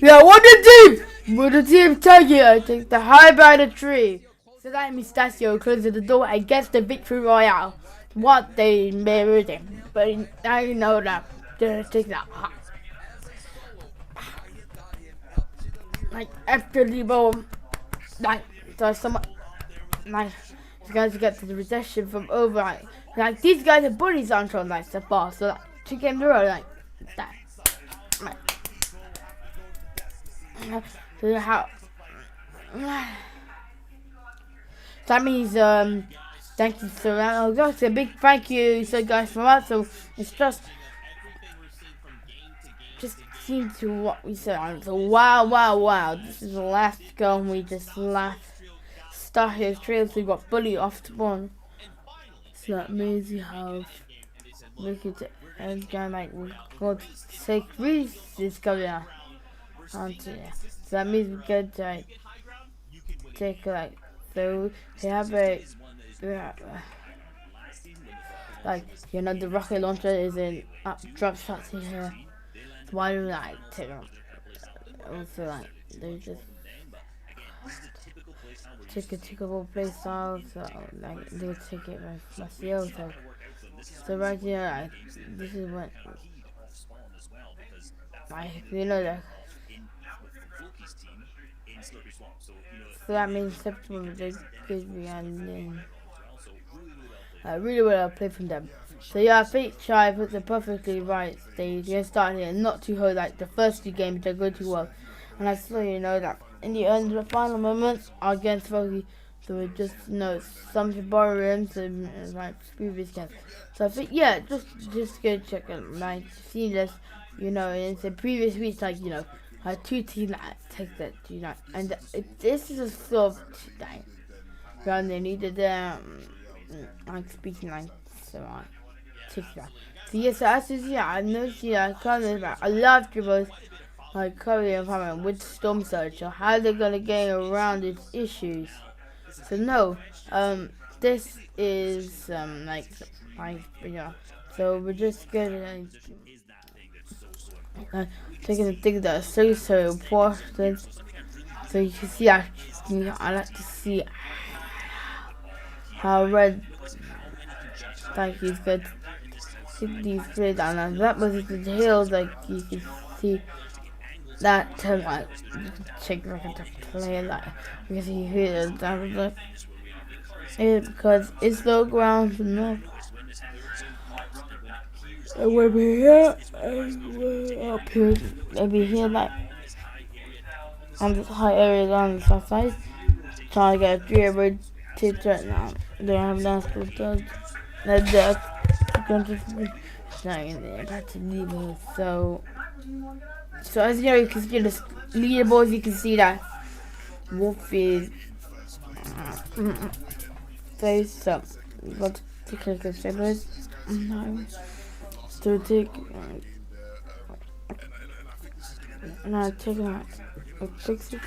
Yeah, what the team? What the team tell you? I take the high by the tree. So that Mustachio closes the door against the victory royale. What they married him, but now you know that they're taking that high. Like after the ball, like there's some like these guys get to the recession from over like these guys are bullies on so like the ball, so like 2 games in a row like that. So how that means thank you so much. Just a big thank you so guys from us. So it's just seem to what we said. So wow. This is the last goal and we just started trails. We got bullied off the ball. So that means you have look at it and again like we're going to take this coming out onto it. So that means we get to take like so we have like the rocket launcher is in drop shots in here. why do like take them? Also like they just take a typical play style, so like they would take it with my CEO. So right here, this is what you know that. So that means September they could be and then I really want to play from them. So yeah, I think Chai put the perfectly right stage. You're gonna start here, not too hard. Like the first 2 games, they go too well, and I still that in the end, the final moments against Foggy, so we just some to borrow him to like previous games. So I think yeah, just go check it. Like see this, in the previous weeks, like had 2 teams that take that, and this is a sort of like round they needed like speaking like so on. So yes, so as you see, I know I love dribbles like Curry and Palmer with Storm Surge. So how they're gonna get around its issues? So no, this is So we're just gonna taking the things that are so important. So you can see I like to see how red like he's good. These players down and that was the hills like you can see that like you can check like a play like you can see here that was like because it's low ground no and we're here and we're up here maybe here like on this high area on the south side trying to get 3 over tips right now. They don't have last good that's going to not in the impact to leave so as you can see the leaderboards, you can see that Wolfie's face up. Got to click the favorites. No. So take no take a fix it.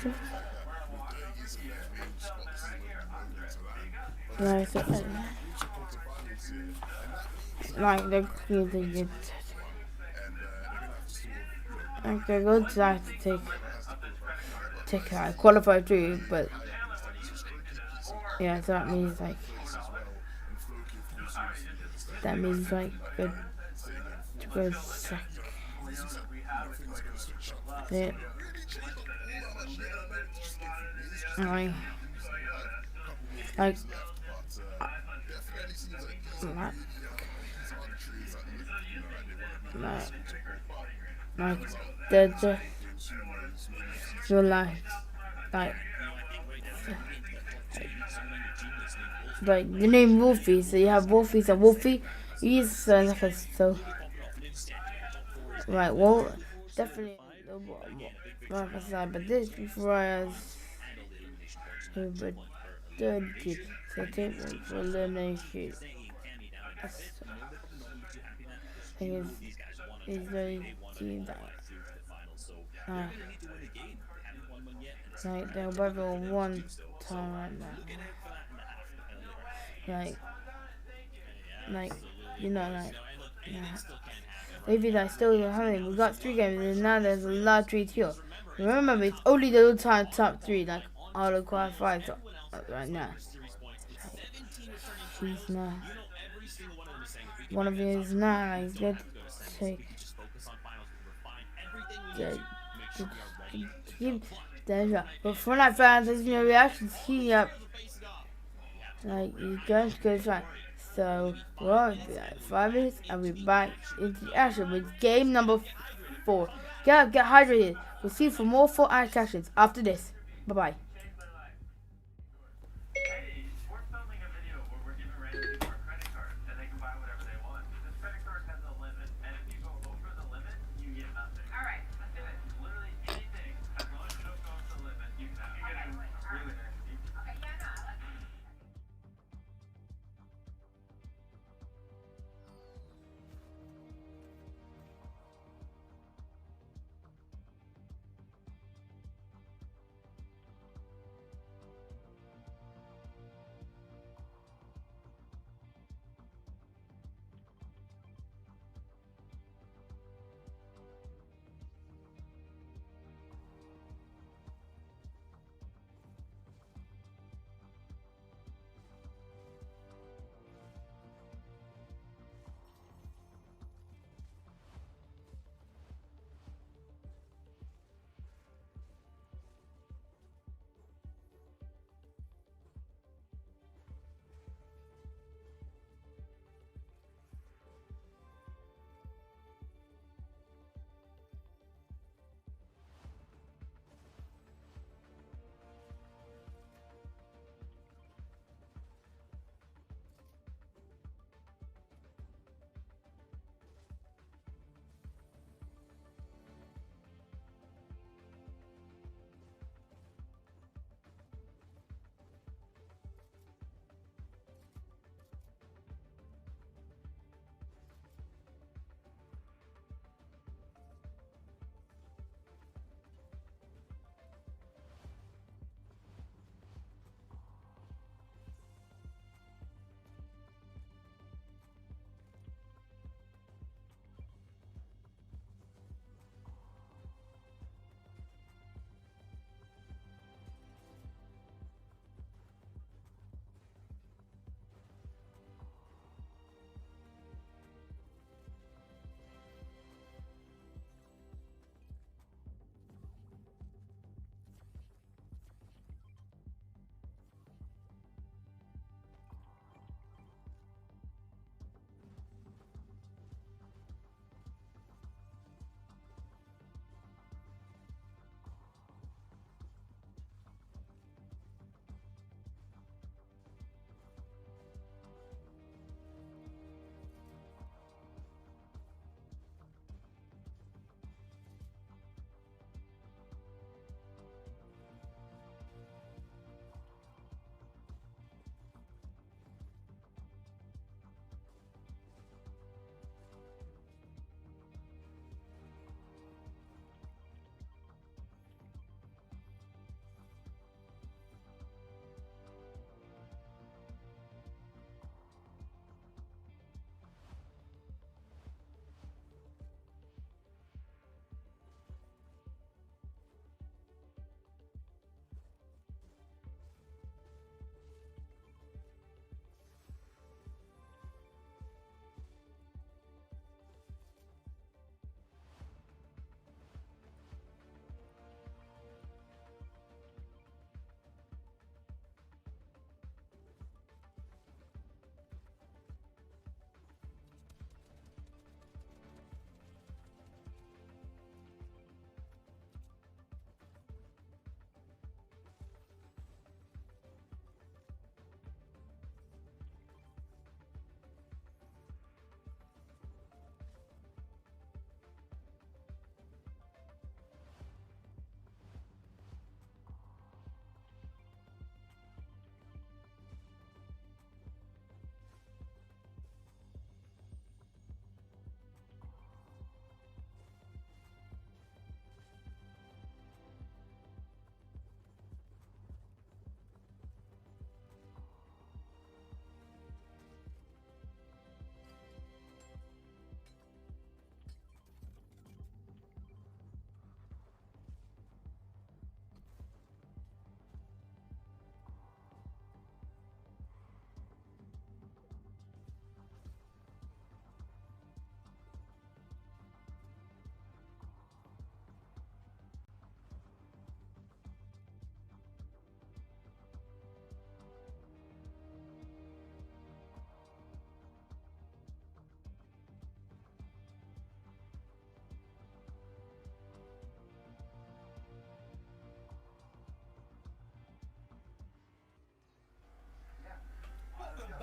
Right, so like the get like they're going to have to take qualify 3, but yeah, so that means like good to go sec. Yeah. Like like they're just so like the name Wolfie, so you have Wolfie, so Wolfie he's like a so right, well definitely but this requires but third kid, so take for elimination. Thing is very team that like they're both on 1 time right now. Like yeah. Maybe like still having we got 3 games and now there's a lot 3 here. Remember it's only the top 3 like all the qualifiers right now. She's not one of you is not like good take but Fortnite fans as reactions here like you guys go try. So we'll be like 5 minutes and we're back into the action with game number 4. Get hydrated. We'll see you for more Fortnite actions after this. Bye bye.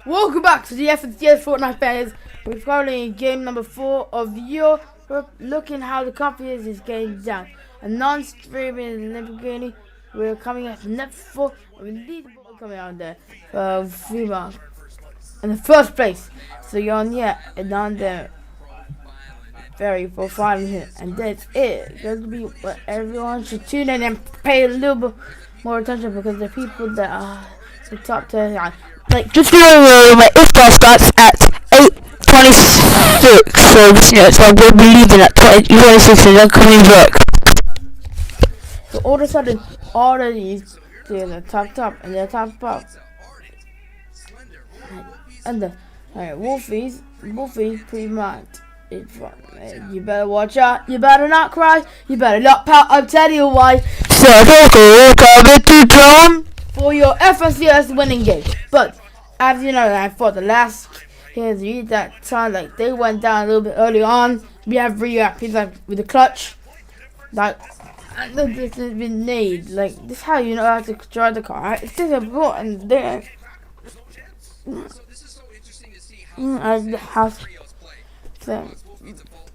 Welcome back to the FNCS Fortnite fans. We're currently in game number 4 of Europe. Looking how the coffee is going down. A non-streaming Lamborghini. We're coming at net 4. We need the ball coming out there. Viva in the first place. So you're on and on there. Very for 5 minutes, and that's it. Going to be what everyone should tune in and pay a little bit more attention, because the people that are the top 10, like just remember my iftar starts at 8:26, so I'm going to be leaving at 8:26 and then coming back. So all of a sudden, all of these, they're the top, and they're top, and the Wolfies pretty much. You better watch out. You better not cry. You better not pout. I'm telling you why. So coming to drum for your FNCS winning game. But as you know, I thought the last here's that time, like they went down a little bit early on. We have reacted like with the clutch. Like this has been made. Like this is how you know how to drive the car. Right? It's just important there. I have.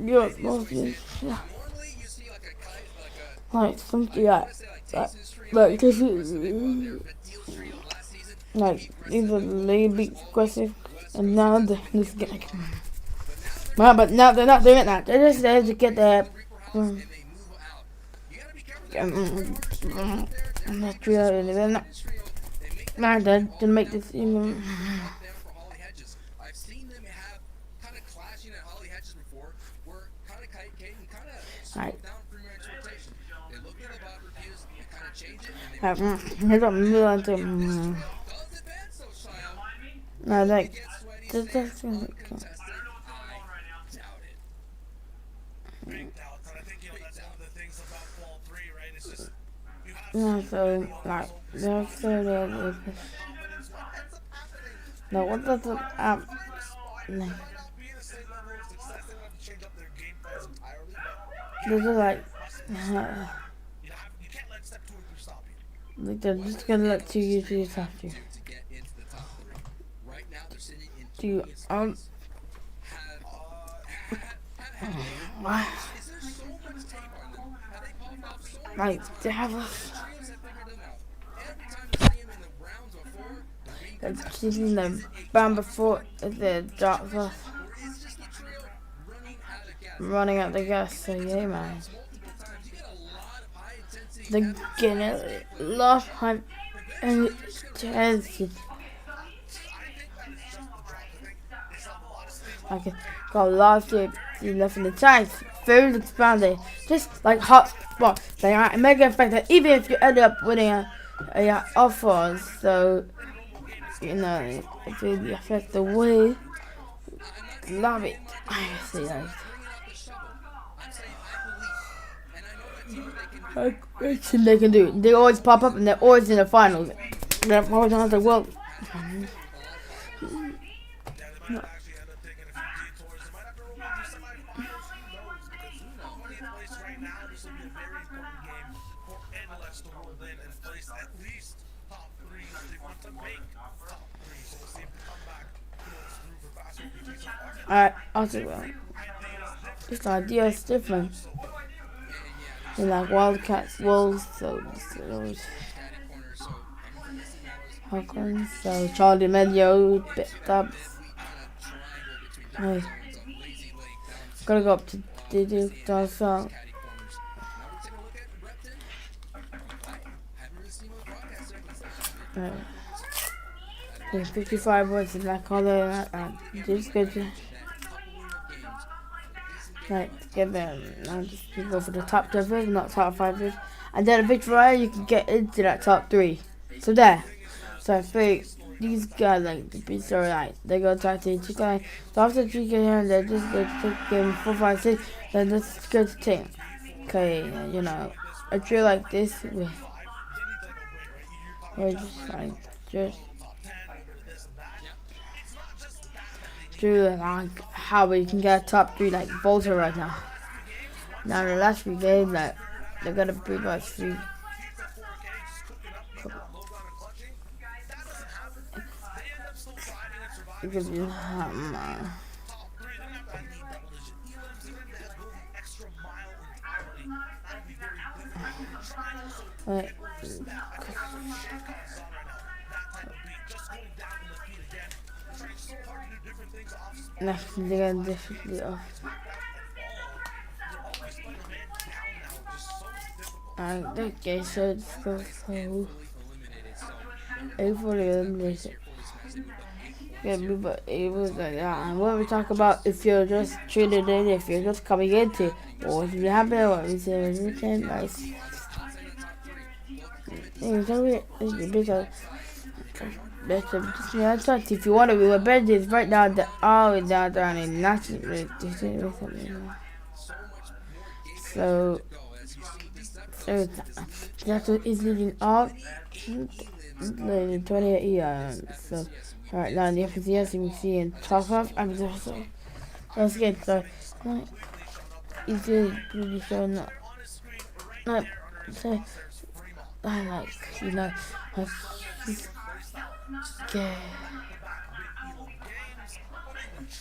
You're mostly like something like this is like these are maybe aggressive, and now they're just getting well, but now they're not doing that. They're just there to get their and that's really they're not there to make this even. Right. No, like that's no, so like that's so no, what does the no. This is like they're just gonna let 2 usually after you. Do you like they have they're keeping them bound before the dark off. Running out the gas, so yeah, man. They're getting a lot of time and intensity. Okay, got a lot of shit left in the tanks. Very expanded, just like hot spot. They are mega effective, even if you end up winning a offer. So you know, it really affects the way. Love it. I see that. Anything they can do. They always pop up and they're always in the finals. They're always on the world. No. Alright, I'll do that. This idea is different. They're like Wildcats, Wolves, so Hawkins, so Charlie Medio, Dubs. Hey. Gotta go up to Diddy, so. Yeah, 55 words in that color, just go to. Right, get them. Now just go for the top 10, not top 5, and then a victory you can get into that top 3. So there. So I think these guys like to be so right. They go talk to each guy. So after 3 here, and they just go to game 4, 5, 6. Then let's go to team. Okay, you know, a drill like this with just like like how we can get top 3 like Volta right now. Now the last 3 games, like they're gonna pretty much free. because you Right. Next, they're gonna definitely off. Alright, okay, so it's so fully eliminated. Yeah, but it was like that. And what we talk about, if you're just treated in, if you're just coming into, or if you happen, what we say was weekend, nice. If you want to, we were benches right now, the all down there, and nothing. So that's what is leading off. 28 years. So, alright, now the FCS you can see in top off. I'm just so let's get started. It's really showing up. So, I like, you know, okay.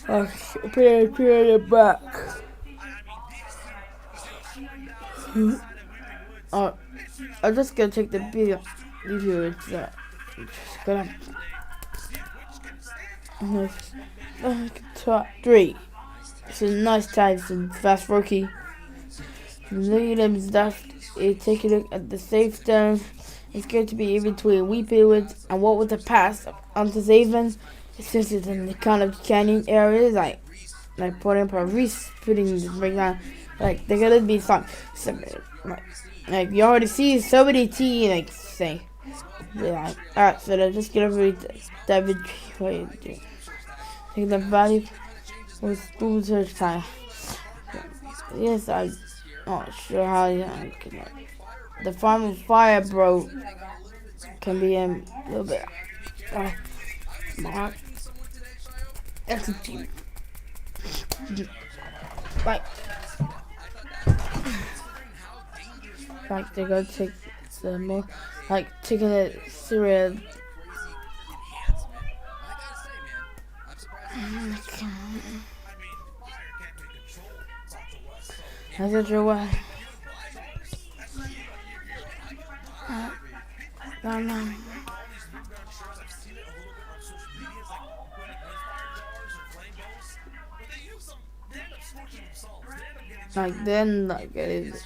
Okay, put it back. I'm just gonna take the video. It's just gonna top 3. It's a nice time, some fast rookie. Williams left. Take a look at the safe down. It's going to be in between Weepy Woods and what was the pass onto Zaven. Since it's in the kind of canyon areas, like putting up a Reese putting this right now, like they're gonna be some like you already see so many like say, like alright, so they're just gonna read David. What you do? Take the body was boom search time. Yes, I'm not sure how I can. The final fire, bro, can be a little bit. Execute. Like they're gonna take some more, like taking it serious. I'm not sure why. No. Like then, like it is.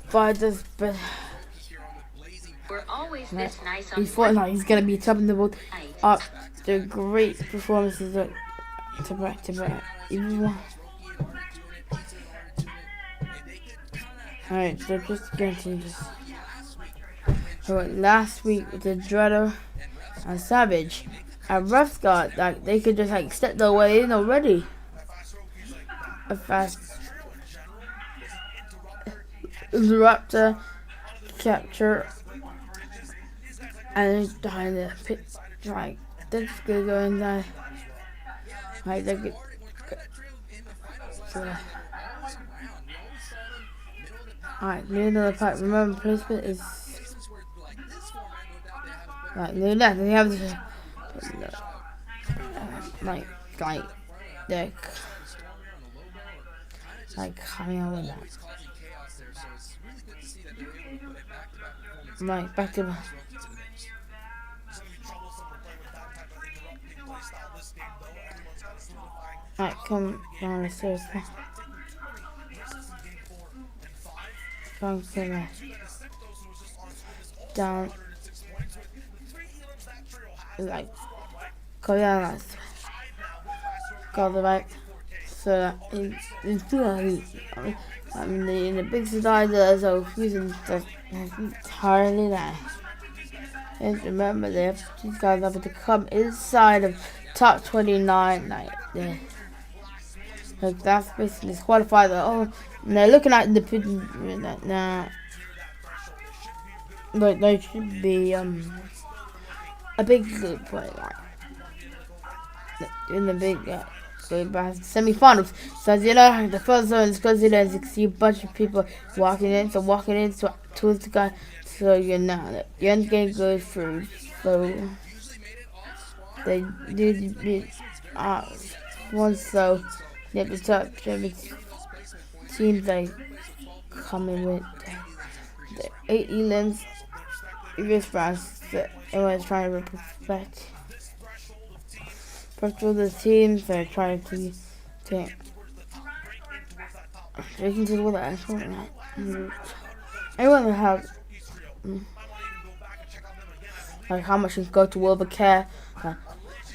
Fire does, but we're always this nice on Fortnite, he's gonna be top in the world. Up the great performances to back. Alright, so just going to just. Last week with the Dreader and Savage, and Refs got like they could just like step their way in already. A fast Raptor capture and behind the pit, like that's gonna go inside. Like they could. Alright, near another part. Remember, placement is like near that. They have this, like they're like coming out with that. Right, back to. Alright, come down the stairs. Come to the down. Like, go down that. Go the right. So that it's in the big slider, so using the entirely nice. And remember, these guys have to come inside of top 29 like this. So that's basically qualified. Oh, and they're looking at the pigeon right now. But there should be a big group like in the big semi-finals. So as you know, the first zone is considered as you see a bunch of people walking in. So walking into towards the guy. So you're now the end game goes through. So they did it once. So at the top, seems like coming with the 8 elims. This round, everyone's trying to perfect. First of all, the teams are trying to take. They can do with that. Everyone will have like how much you go to World Care,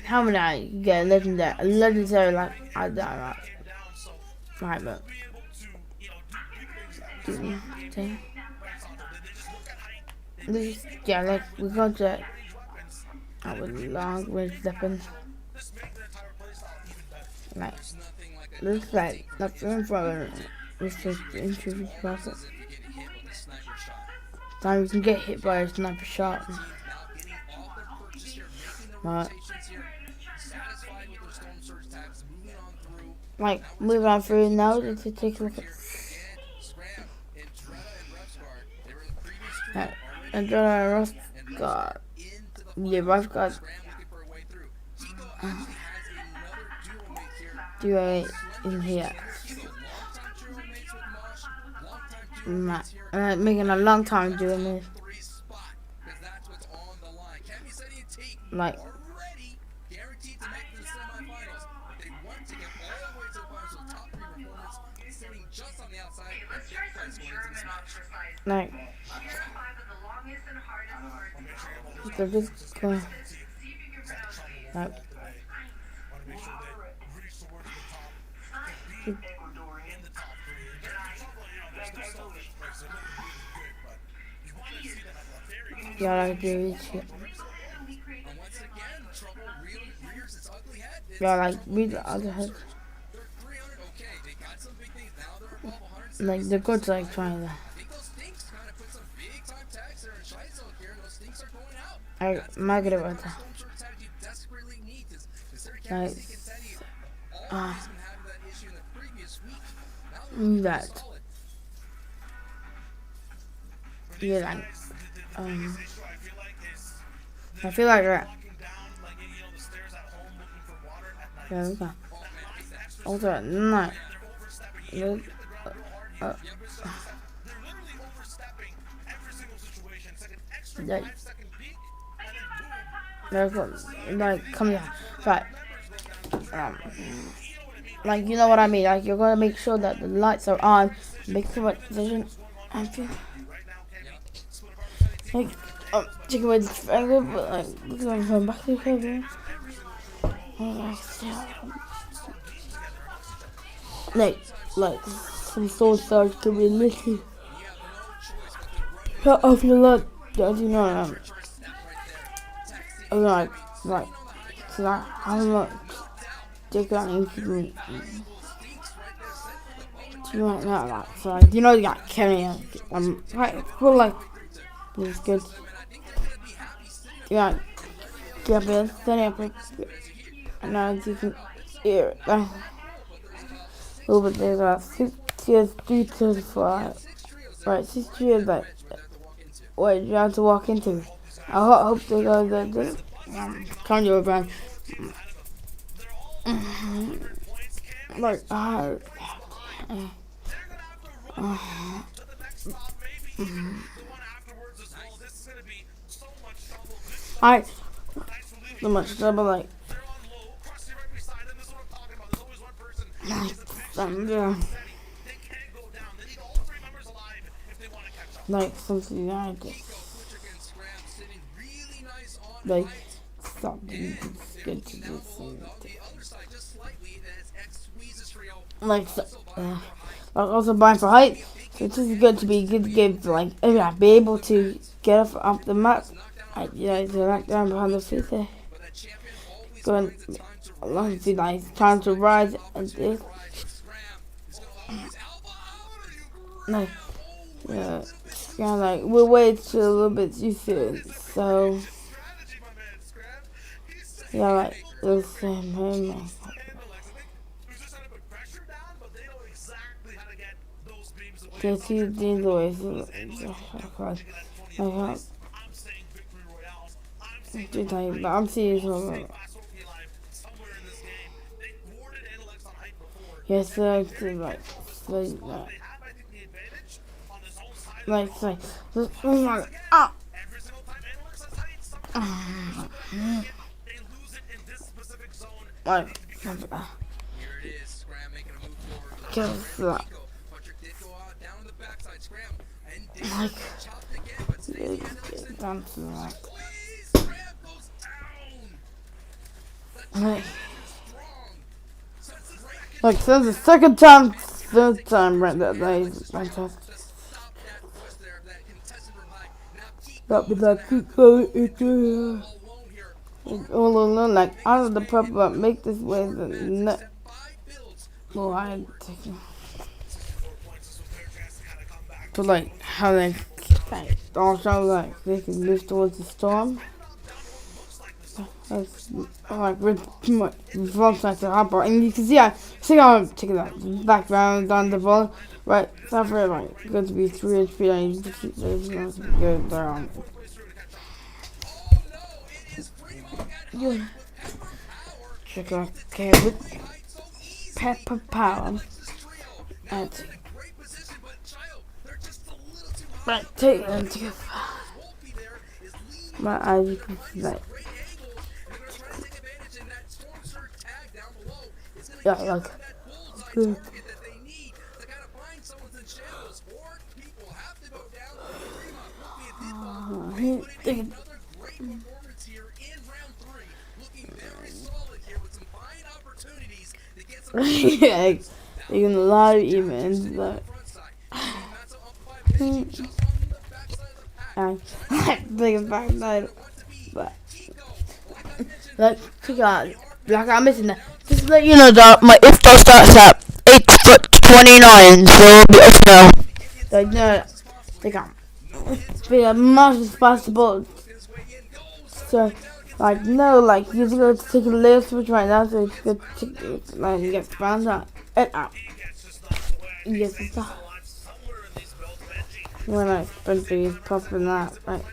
how many you get a legendary like I don't know, right? But this yeah, like we got that our long range weapon. Like looks like nothing for this just interview process. Time you can get hit by a sniper shot. But like move on through now to take a look at Andrea Rosgard. Yeah, Rosgard. Duo in here. Making a long time doing this. Like they're just going like yeah, I agree with you. Yeah, like read the other head. Like they're good to like trying to. I'm not good about that. Like that. Yeah, like I feel like that. Yeah, okay. Also at night. Like come here, right? Like you know what I mean. Like you're gonna make sure that the lights are on. Make the right decision. I feel like chicken with finger, but like look at going back to the cover. Like some sword stars could be literally cut off your leg. Don't you know? Like, so like, I'm not take that into me. Do you want that? Like, so like, you know, you got Kenny. Right, cool, like, it's good. Yeah, get a setting up, and now you can hear it. A little bit there, 6 tiers, 3 tiers, 4. Right, 6 tiers, like, what you have to walk into. I hope they go the cardio brand. Like, I so much trouble, like something I just like something good to do. Like also buying for height. So it's just good to be good game for like be able to get off the map. To knock down behind the feet there. Going along to like time to rise and this. Like like we'll wait till a little bit too soon. So yeah, like the same. There's two things always. I'm saying victory royales. I'm serious. Somewhere in this game, they thwarted Analyx on height before. Yes, sir. They have, I think, the advantage on his own side. Like, Every single time Analyx has height, they lose it in this specific zone. Here it is, Scram making a move forward. Patrick did go out down the backside, Scram, and did chopped again, but stays Scram goes down. Like, since the third time right there, that is fantastic. But with that keep going into all alone, like out of the purple, but make this way the net. Well, I take it. But like how they also like they can move towards the storm. That's like with Fortnite to hop, and you can see how I'm taking that background down the ball, right? So for like going to be 3 HP, and you just keep go down. Yeah. Check out with Pepper Power. And right, take them together. But as you can see, like. Yeah, like good. Yeah, you can a lot of emails, but I think back that, but like check out, like I'm missing that. Just to let you know that my iftar starts at 8:29, so it'll be off now. Like no, they can't be as much as possible. So like no, like you just go to take a little switch right now, so it's good to like you get found out and out. Yes, it's not. When I spent these popping that right.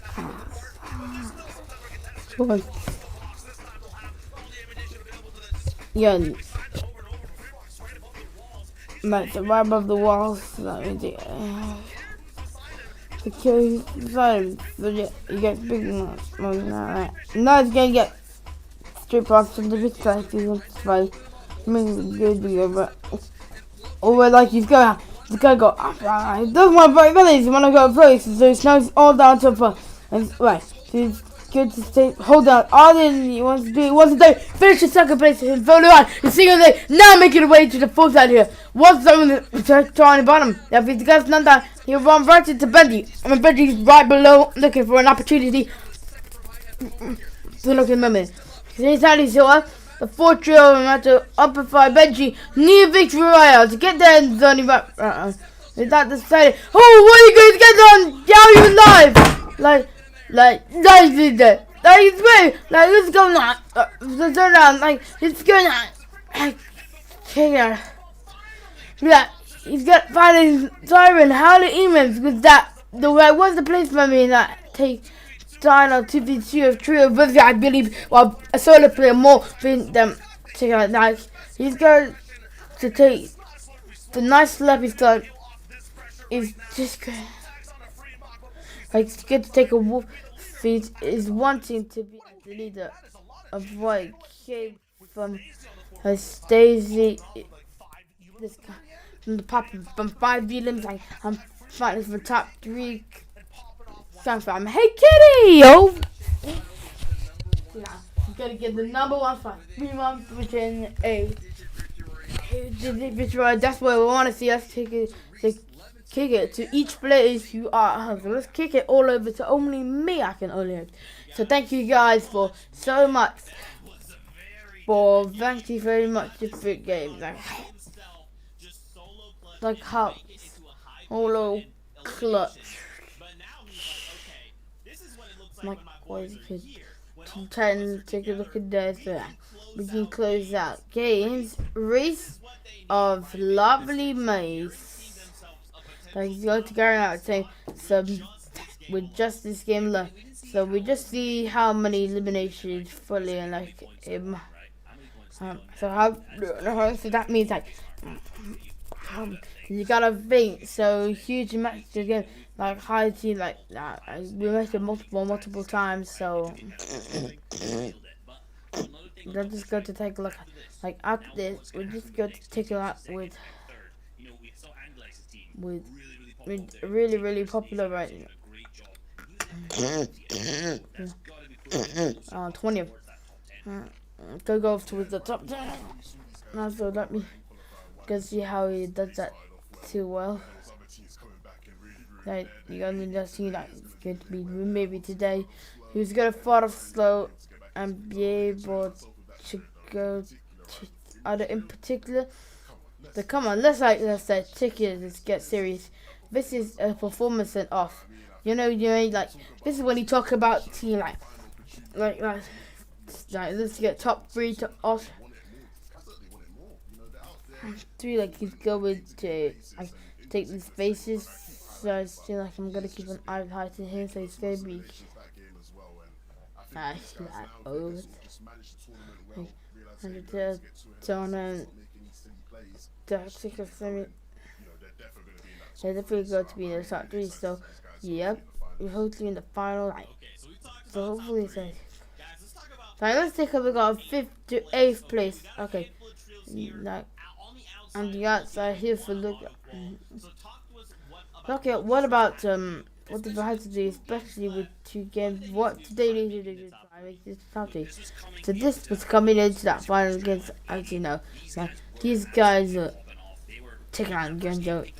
Yeah, like so right above the walls. That means the kill side, but yeah, you get big enough. Now it's gonna get straight past from the big side. It's fine. I mean, good to go, but or like he's gonna go. It doesn't want to break village. You want to go place, so it's now all down to a and right. So it's good to stay. Hold on. All he wants to do. He wants to do. Finish the second place and volley on. The single day. Now making the way to the fourth side here. What's on the trying the bottom? If he gets none that, he'll run right into Benji. I mean Benji's right below, looking for an opportunity to look at moment. He's the 4 trio had to amplify Benji near victory royale to get there in zone. With that decided, oh, what are you going to get on? How you live? Like did that. Like it's great. Like it's going on. Turn around. Like it's going on. Yeah, he's got finding siren. How the emails with that? The way what's the place for me that take Dino 2v2 of trio versus I believe well a solo player more than them. Check out that he's going to take the nice slappy start. Is just good. Like it's good to take a wolf feed is wanting to be the leader of what came from her Stacy. This guy from the pop from 5 villains. Like I'm fighting for top 3. I'm hey kitty yo. Yeah, you gotta get the number 1 fight. 3 months within a victory. That's what we want to see us take it. Kick it to each place you are. So let's kick it all over to only me. I can only hope. So thank you guys for so much. Thank you very much for the game. Like how holo clutch. My boys could 10 take a look at this. We can close out games. Race of Lovely Maze. like he's going to carry out saying so with just this game alone. So we just see how many eliminations fully and like so how so that means like you gotta think so huge matches again like high team like that. We made it multiple times, so they're just going to take a look. Like after this, we're just going to take a look with really popular right now. 20th. Go towards the top 10. Now, so let me go see how he does that too well. Like, you're gonna just see that it's going to be maybe today. He's gonna fall off slow and be able to go to other in particular. So come on, let's take it, let's get serious. This is a performance and off. You know, like this is when you talk about team like let's get top 3 to off. 3 like he's going to like take the spaces. So I feel like I'm gonna keep an eye on height to him, so it's gonna be and they're definitely going to be in the top 3. So yep, we're hopefully in the final like. So hopefully so. Let's take a look at 5th to 8th place. Okay, like on the outside here for look. Okay, what about what do they have to do, especially with 2 games? What do they need to do to try make this happy? So this was coming into that final against, as you know, like these guys are taking on Genjo,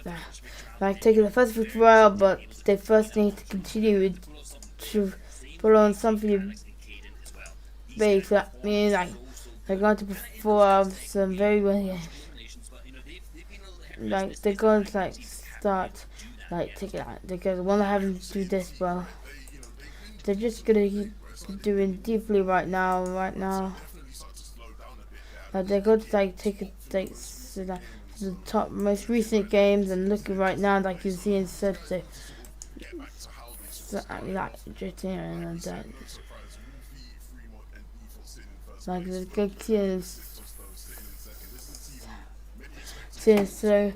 like taking the first victory royale, but they first need to continue to put on something big. So that means like they're going to perform some very well. Yeah. Like they're going to like start. Like take it out. They're gonna want to have them do this well. They're just gonna keep doing deeply right now. Like they're going to like take so like the top most recent games and looking right now like you see in such so like just and that. Like the good teams. So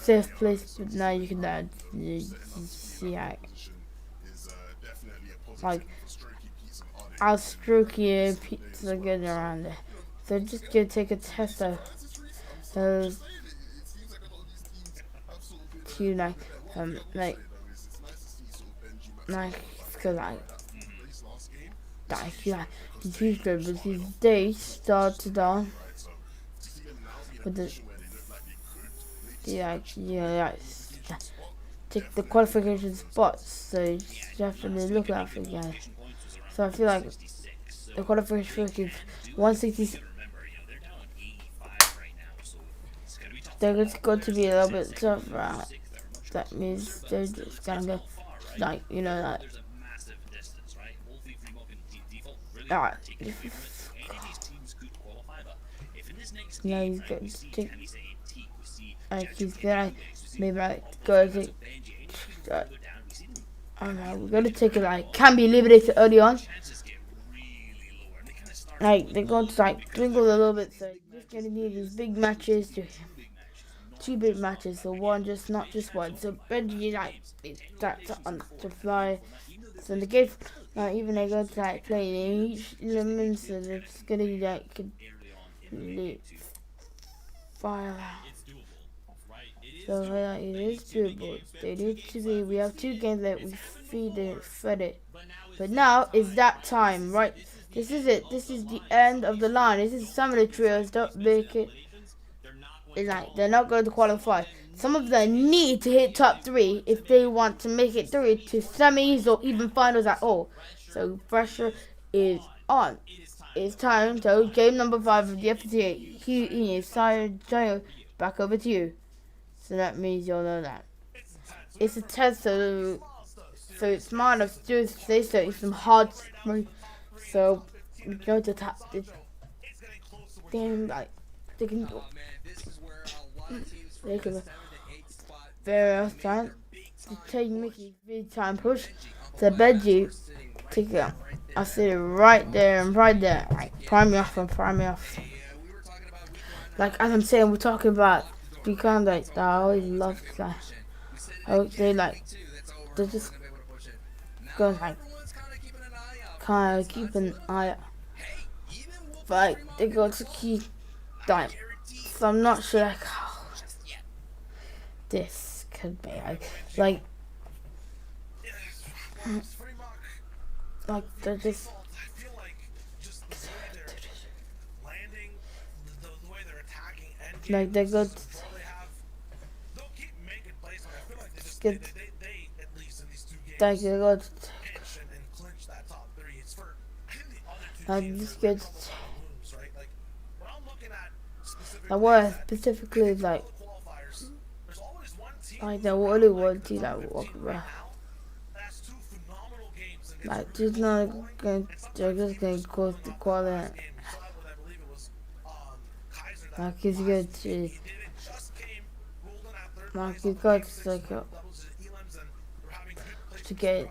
5th place, but now you can you see like I'll stroke you pizza good around it. So just gonna take a test of those to like cause he's good, but his day started on with the take the qualification spots, so you definitely look out for guys. So I feel like the qualification is 160. They're just going to be a little bit tougher. That means they're just gonna go like that. Alright. Yeah, he's going to take. Like he's gonna maybe like go to. I don't know. We're gonna take it like can be eliminated early on. Like they're going to like dwindle a little bit, so you're just gonna need these big matches to 2 big matches, so one not just one. So Benji like that's on to fly. So in the game, even they're going to like play in each element, so they're just gonna like complete fire. So it is doable. They need to be. We have 2 games that we fed it. But now is that time, right? This is it. This is the end of the line. This is some of the trios don't make it. It's like they're not going to qualify. Some of them need to hit top 3 if they want to make it through to semis or even finals at all. So pressure is on. It's time. So game number 5 of the FTA. He is Sire back over to you. So that means you'll know that. It's a test, so it's smart enough to do say so. It's some hard so we go to tap this game like they can very time to take Mickey's big time push to Benji to go. I see it right there and right there. Like, prime me off and prime me off. Like, as I'm saying, we're talking about become like that. I always love that. They like, they just go like, kind of keep an eye out. But like, they go to keep time. So I'm not sure like how this could be. Like they're just. Like they go get like they go like this good like what specifically like the only one team that walk around like just not going they're just gonna cause the quality like it's good to like you got like to get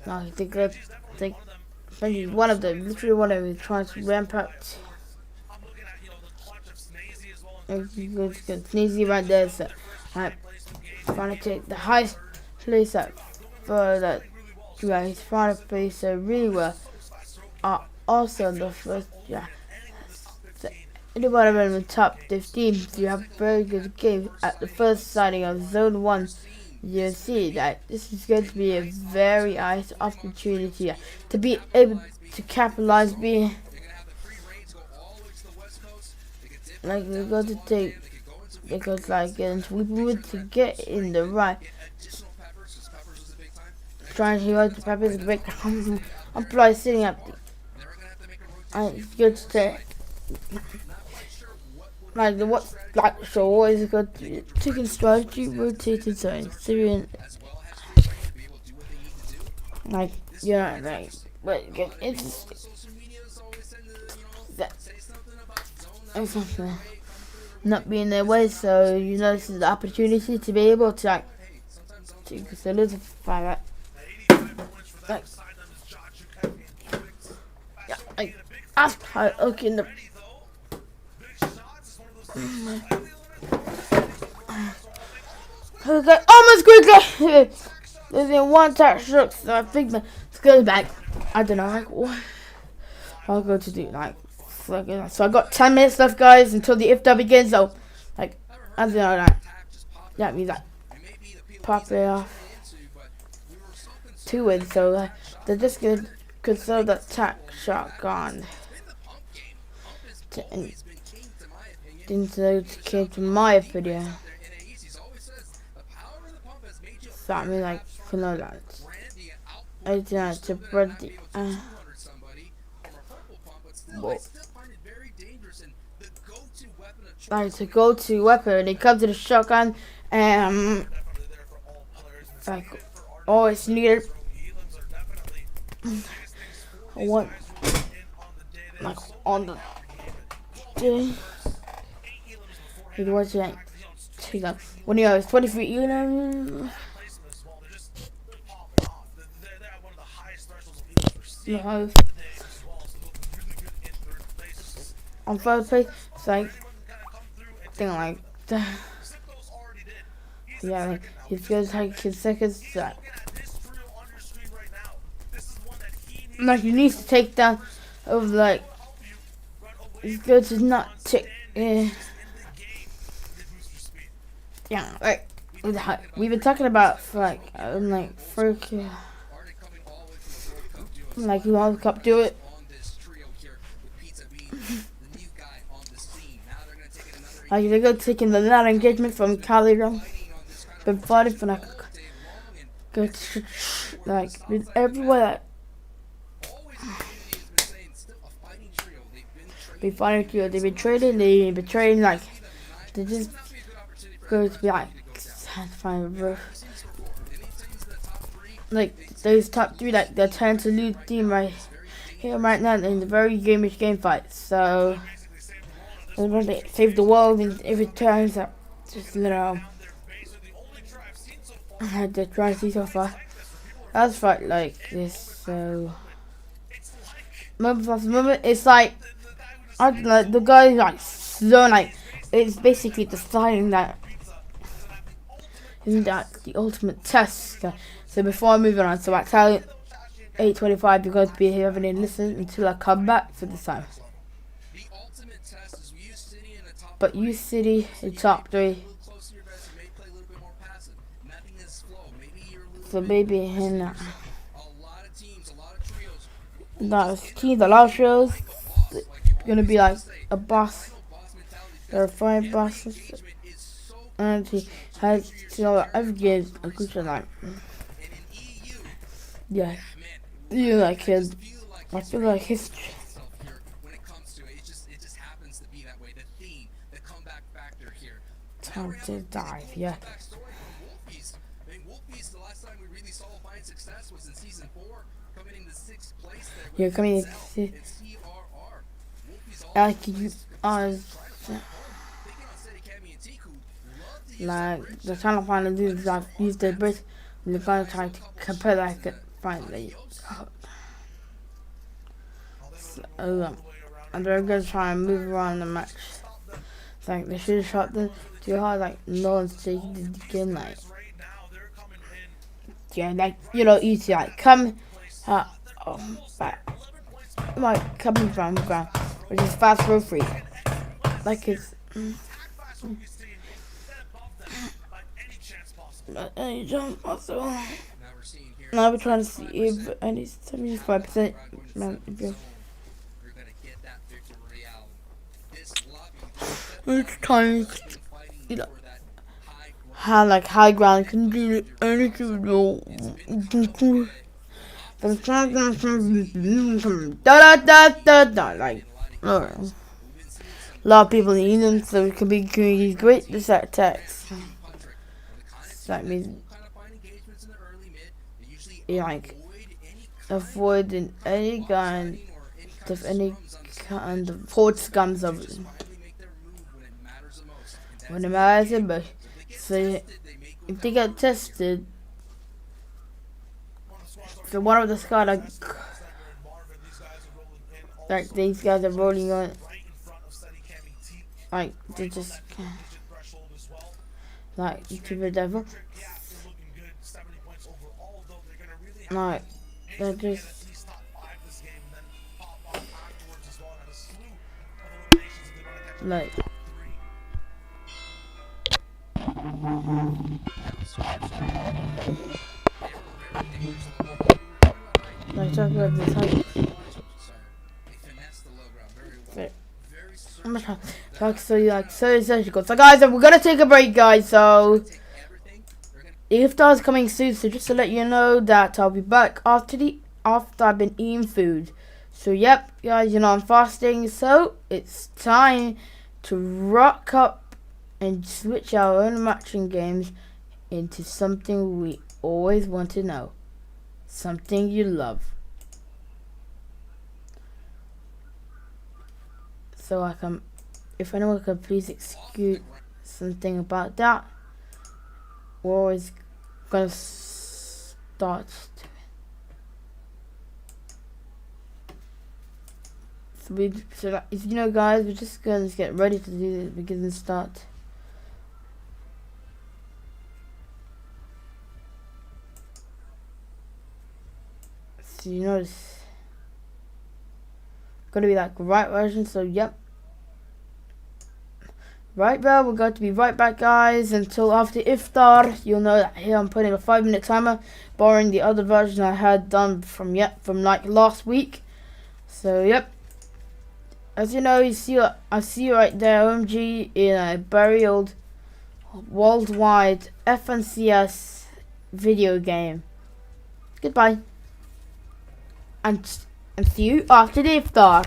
like they got like maybe one of them literally one of them trying to ramp up Sneezy right there so I'm trying to take the highest place up for that he's trying to play so really well also the first anyone in the top 15 if you have a very good game at the first signing of Zone 1 you see that this is going to be a very nice opportunity to be able to capitalize being like we're going to take because like we want to get in the right trying to hear the Peppers break I'm probably sitting up it's good to take like the what like so always got chicken strategy rotated zone Syrian like you know like but it's that it's something not being their way so you know this is the opportunity to be able to like to solidify that like yeah like after looking the okay, almost quickly. There's in one touch shook, so I think it's going back. I don't know, like what I'll go to do like so I got 10 minutes left guys until the IFTA begins so like I don't know that means like pop it off 2 wins so they're just gonna conserve that attack shotgun didn't came to my video. So I mean like for no that. I didn't to spread the like to go to weapon and it comes to the shotgun and like oh it's needed I want like on the day he was like when he was 23 you know on first place it's like thing like yeah like he feels like his second set like he needs to take down of like he's good to not take yeah like we've been talking about for like freaking like you want to cup do it like they go taking the ladder engagement from Caligram been fighting for like good like with everywhere be fighting trio they've been trading like they just go to be like like those top 3 like they're trying to lose team right here right now in the very game fight so They save the world in every time. So just I had to try to see so far. That's fight like this. So moment, it's like I don't know, the guy like slow, like it's basically deciding that isn't that the ultimate test. So before I move on, so I tell 8:25 you're going to be having to listen until I come back for this time. But U City in top 3. So maybe in that teams, a lot of shows gonna be like a boss. There are 5 bosses, and he has every game a good like. Yeah, you like his. I feel like history. Time to dive, yeah. You're coming in. Like you like they're trying to find a dude that use their breath and they're gonna try to compare like it finally. So, and they're gonna try and move around the match. It's like they should have shot them too hard, like no one's taking the game like yeah, like easy like come back like coming from the ground, which is fast for free. Like it's any jump possible. Now we're trying to see if any 75% each time how like high ground can do anything like a lot of people need them, so it can be great to set text. So that means like avoiding any kind of forward scams of it when it matters. But so if they get tested, so one of the squad like these guys are rolling on, like they just like to the devil, like they're just like talk about this hype. I'm gonna talk so surgical. So guys, we're gonna take a break, guys. So iftar's coming soon. So just to let you know that I'll be back after I've been eating food. So yep, guys, I'm fasting. So it's time to rock up and switch our own matching games into something we always want to know, something you love. So if anyone can please excuse something about that, we're always gonna start. So if guys, we're just gonna get ready to do the begin and start. So it's gonna be like the right version. So yep. Right, well, we're going to be right back, guys, until after iftar. You'll know that here I'm putting a 5-minute timer, borrowing the other version I had done from like last week. So yep, as you know, I see you right there, OMG, in a very old worldwide FNCS video game. Goodbye, and see you after the iftar.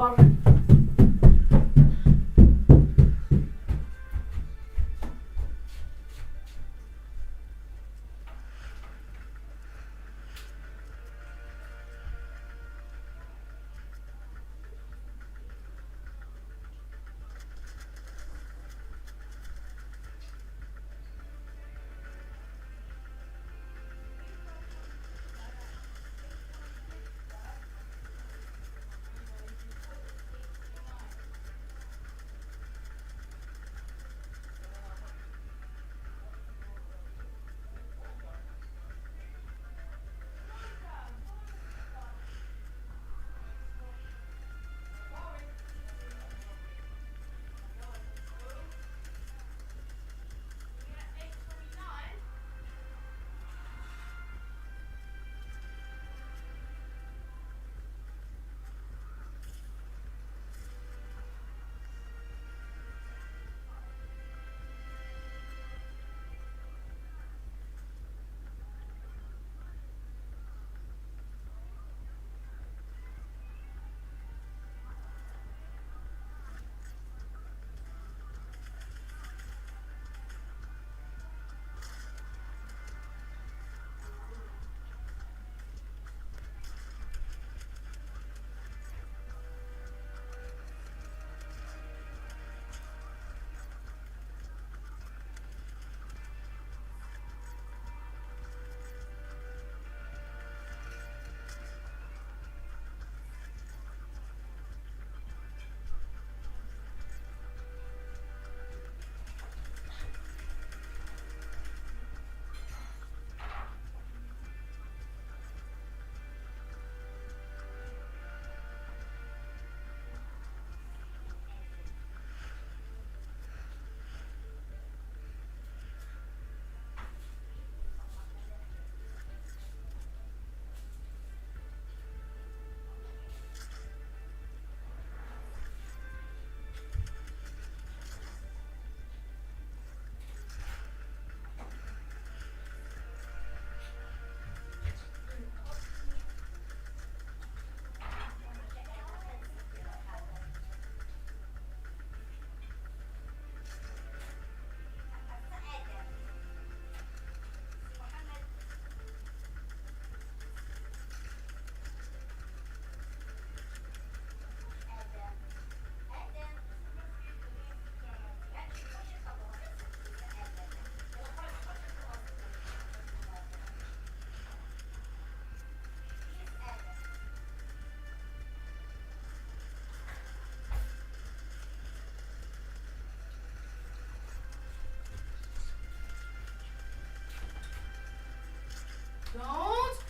Don't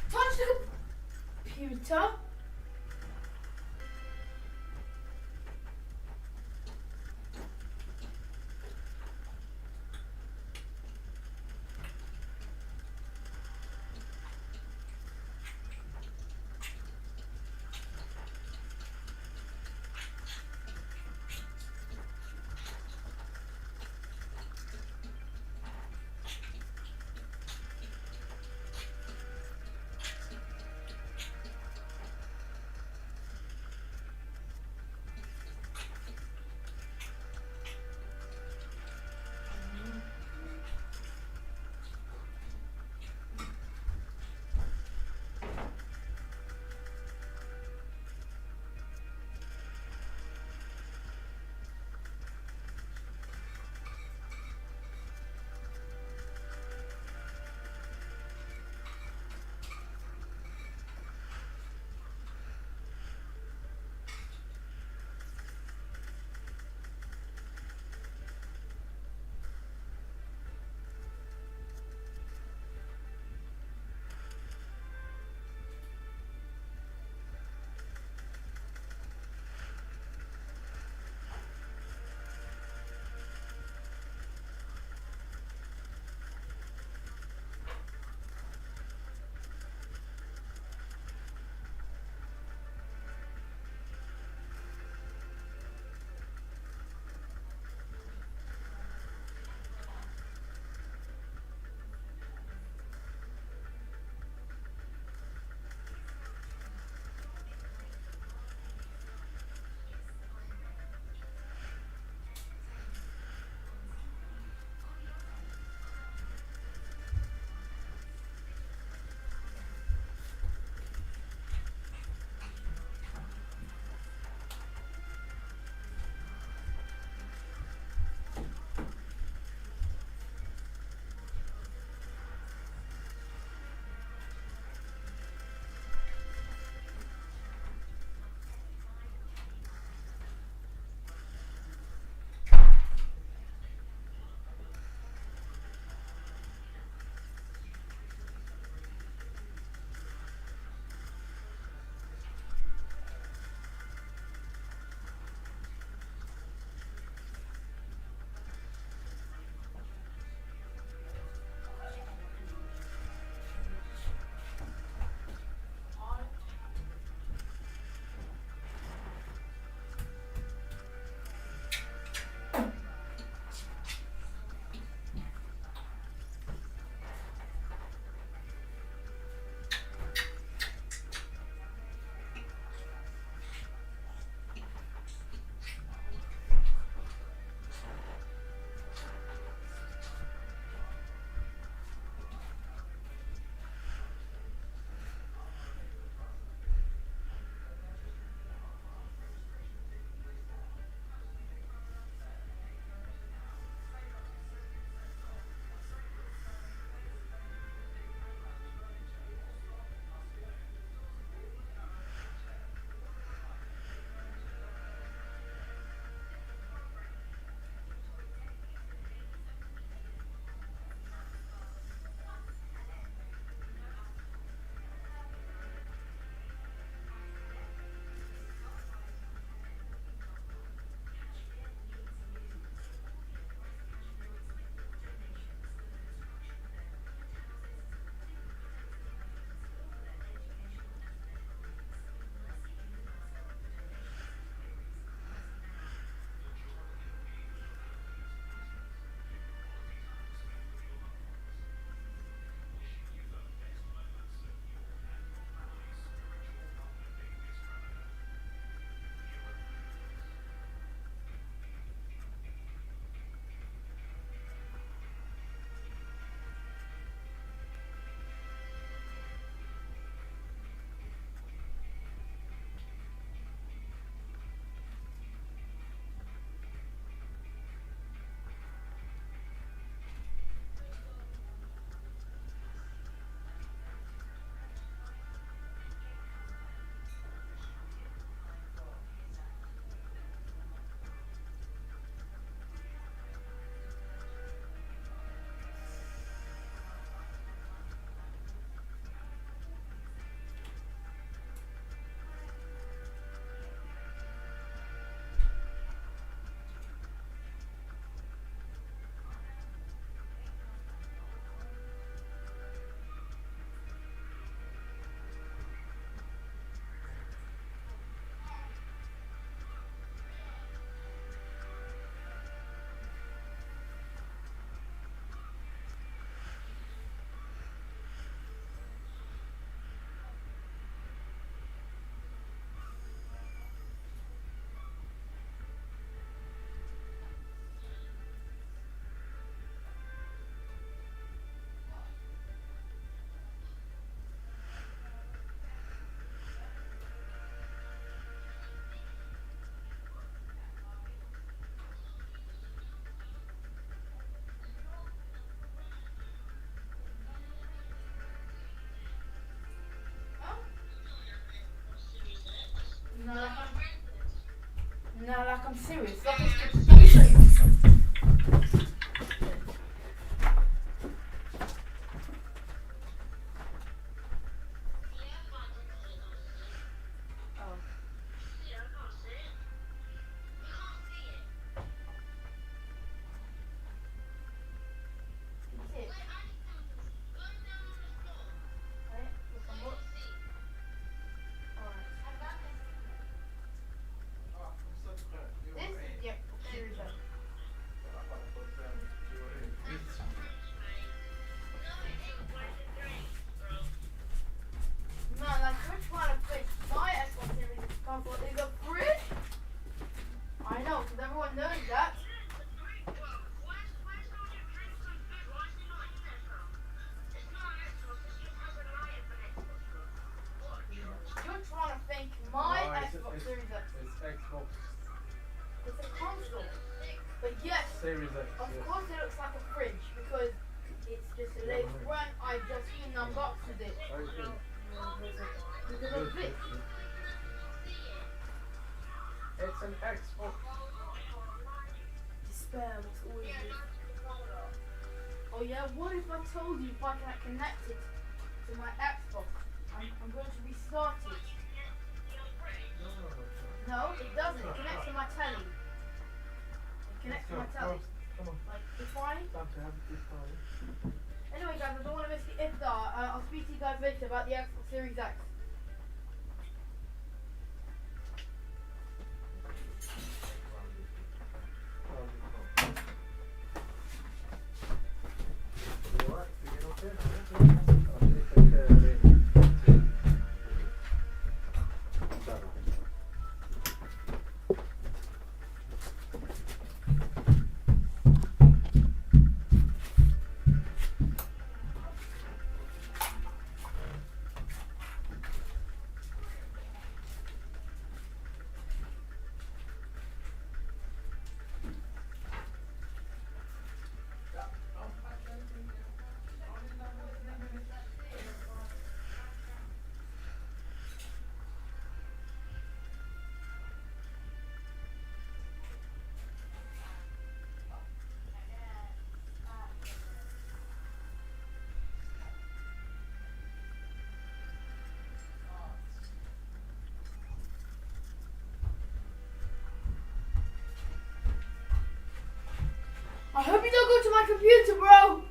touch the computer. I'm serious. That is ridiculous. Man, like you're trying to fix my Xbox Series console is a fridge. I know, because everyone knows that. You're trying to think my Xbox Series X. It's Xbox It's a console. But yes, Series X. of course it looks like a fridge because it's just a late run. I just even unboxed it. Because of this. It's an Xbox. Despair was always this. Oh yeah, what if I told you if I can connect it to my Xbox? I'm going to restart it. No, it doesn't. It connects to my telly. It connects to my telly. Come on. Like, it's fine. Time to have this time. Anyway guys, I don't want to miss the iftar. I'll speak to you guys later about the Xbox Series X. I hope you don't go to my computer, bro.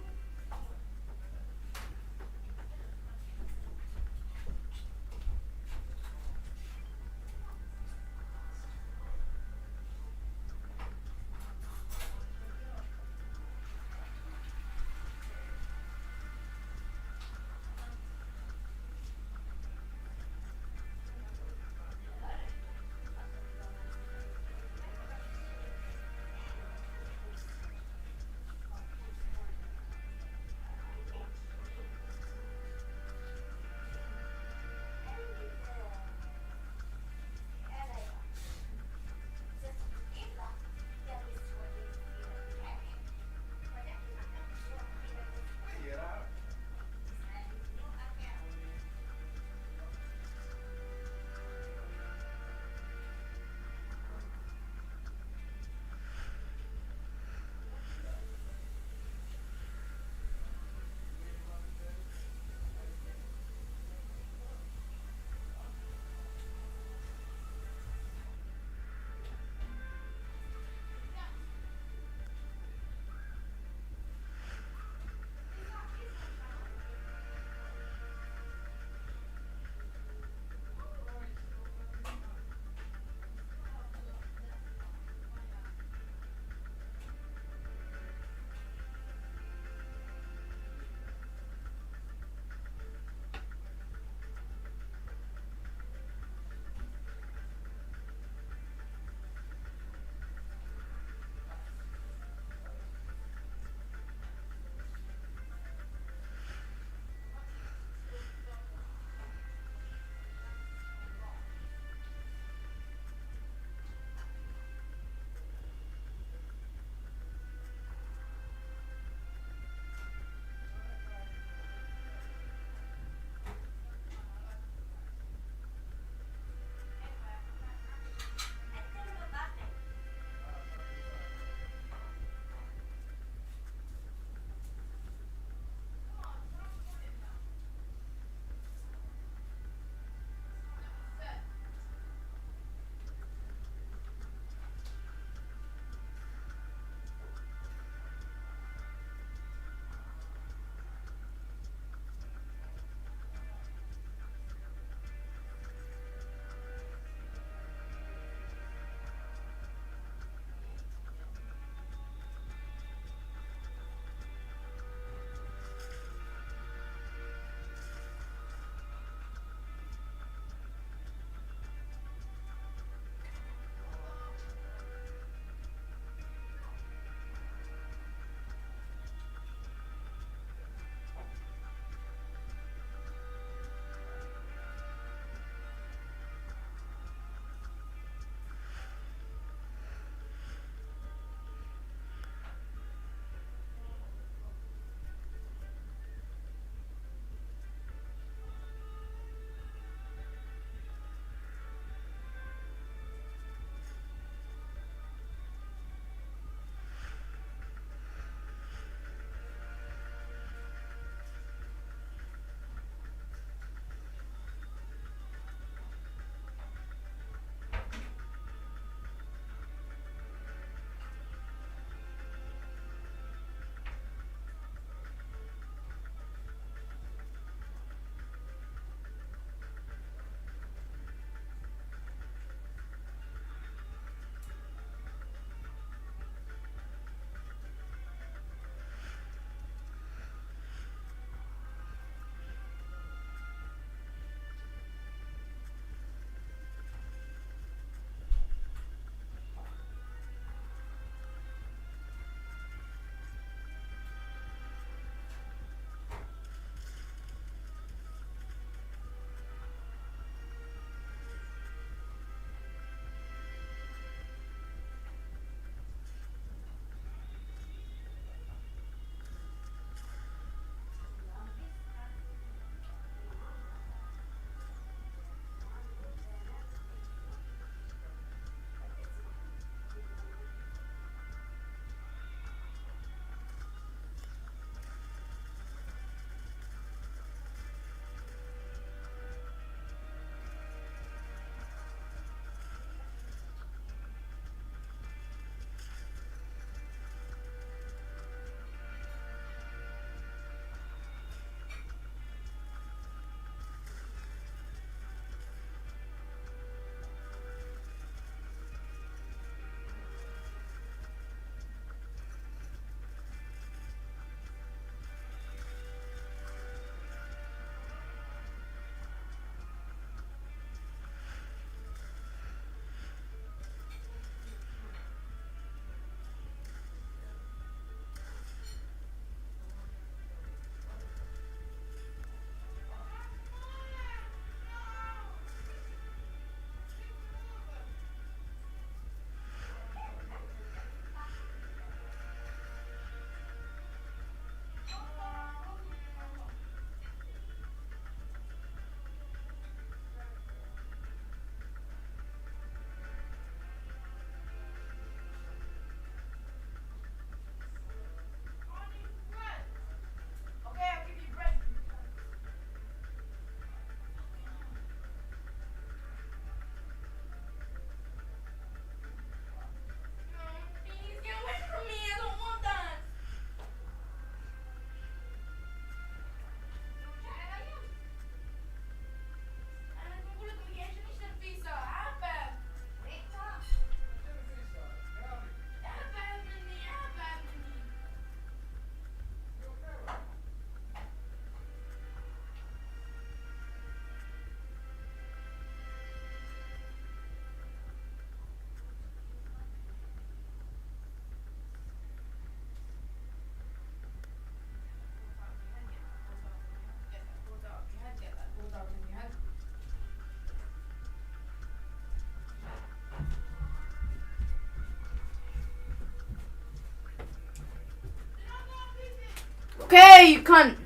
Okay, you cunt.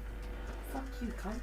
Fuck you, cunt.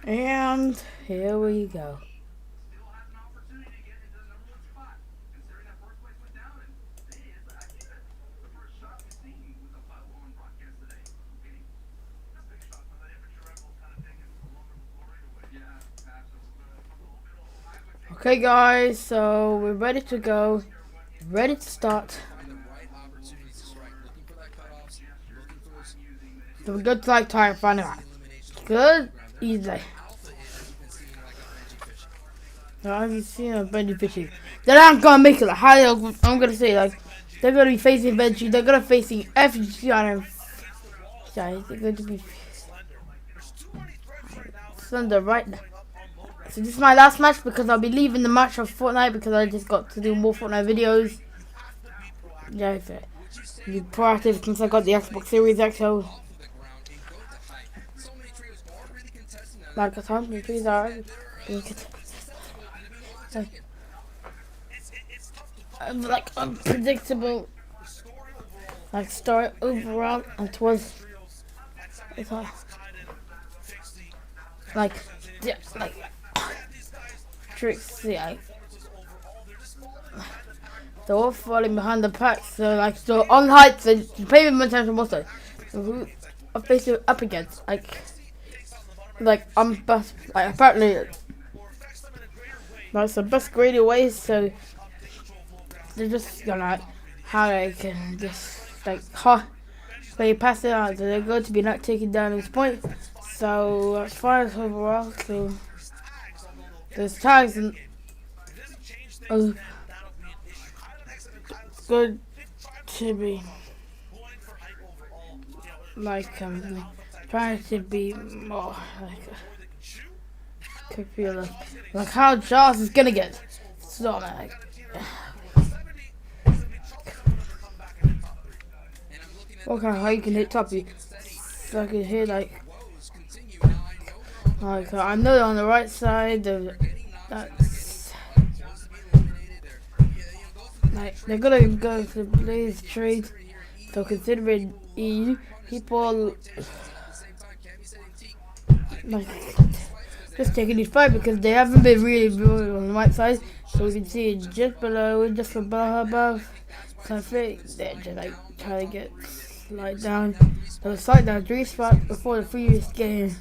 And here we go. Okay guys, so we're ready to go. Ready to start. So we go to like try and find out. Good, easy. Now have you seen a Benji fishing? They're not gonna make it. Like, how I'm gonna say like they're gonna be facing Benji. They're gonna facing FG on they're going to be Slender right now. So this is my last match because I'll be leaving the match of Fortnite because I just got to do more Fortnite videos. Yeah, so be proactive since I got the Xbox Series X. So like I told you, trees are like unpredictable, like story overall, and it was like yeah, like tricks. Yeah, they're all falling behind the pack. So like so on heights and pay me attention also. So who I face you up against like I'm best like apparently that's the best greedy ways. So they're just gonna how they can just like play pass it out. So they're going to be not taking down this point. So as far as overall, so there's tags and good to be like trying to be more like could feel like how Charles is gonna get so like okay how you can hit toppy so I can hit like I know on the right side that's like they're gonna go to Blaze trade. So considering people like just taking these fight because they haven't been really on the right side. So we can see just below, just above. So I think they're just like trying to get slide down. So slide down 3 spots before the previous game.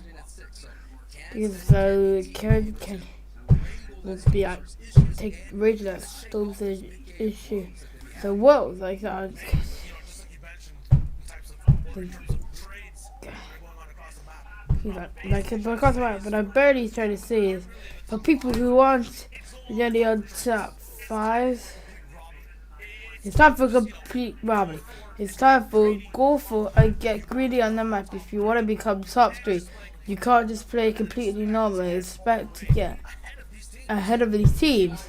Because so can would be like take rid of that storm issue. So what like that? But I'm barely trying to say is for people who want Jenny on top 5, it's time for complete robbery. It's time for go for and get greedy on the map if you want to become top 3. You can't just play completely normal and expect to get ahead of these teams.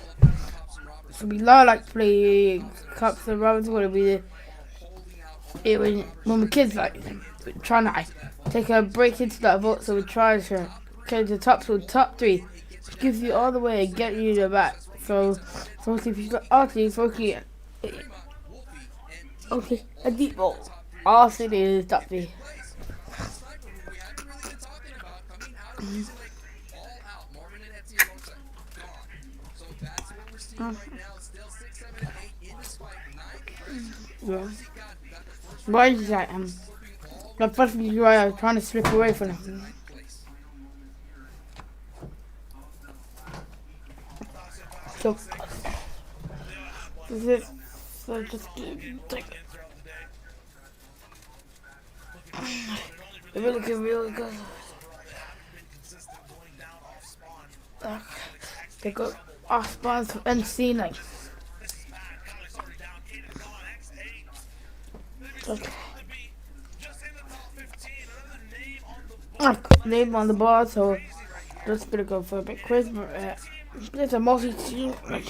So we learn like playing cups and rounds when when we're kids like trying to take a break into that vote, so we try to get the top 3, which gives you all the way and get you the back. So if you got okay, a deep ball. All city is top 3. Yeah. Why is that? The first video I was trying to slip away from him. So just take it. Really good. They go off spawns from NC like. Okay. Name on the board, so just gonna go for a bit quiz. But it's a multi-team, like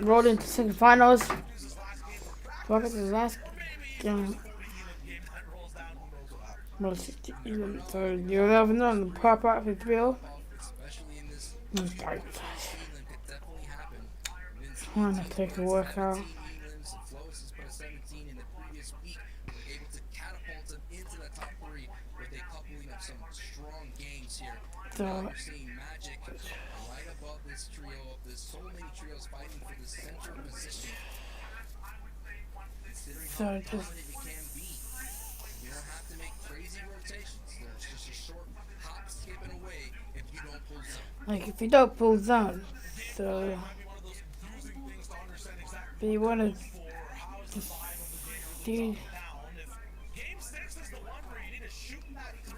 rolled into second finals. Rocket the last game. So you never know the pop out for 3-0. I'm gonna take a workout. wins. The Flowers has put a 17 in the previous week. Were able to catapult them into the top 3 with a coupling of some strong games here. So, You're seeing Magic right above this trio. There's so many trios fighting for the center position. Considering how so just dominant it can be, you don't have to make crazy rotations. There's just a short hop, skip, and away if you don't pull zone. like if you don't pull zone, so but you wanna just do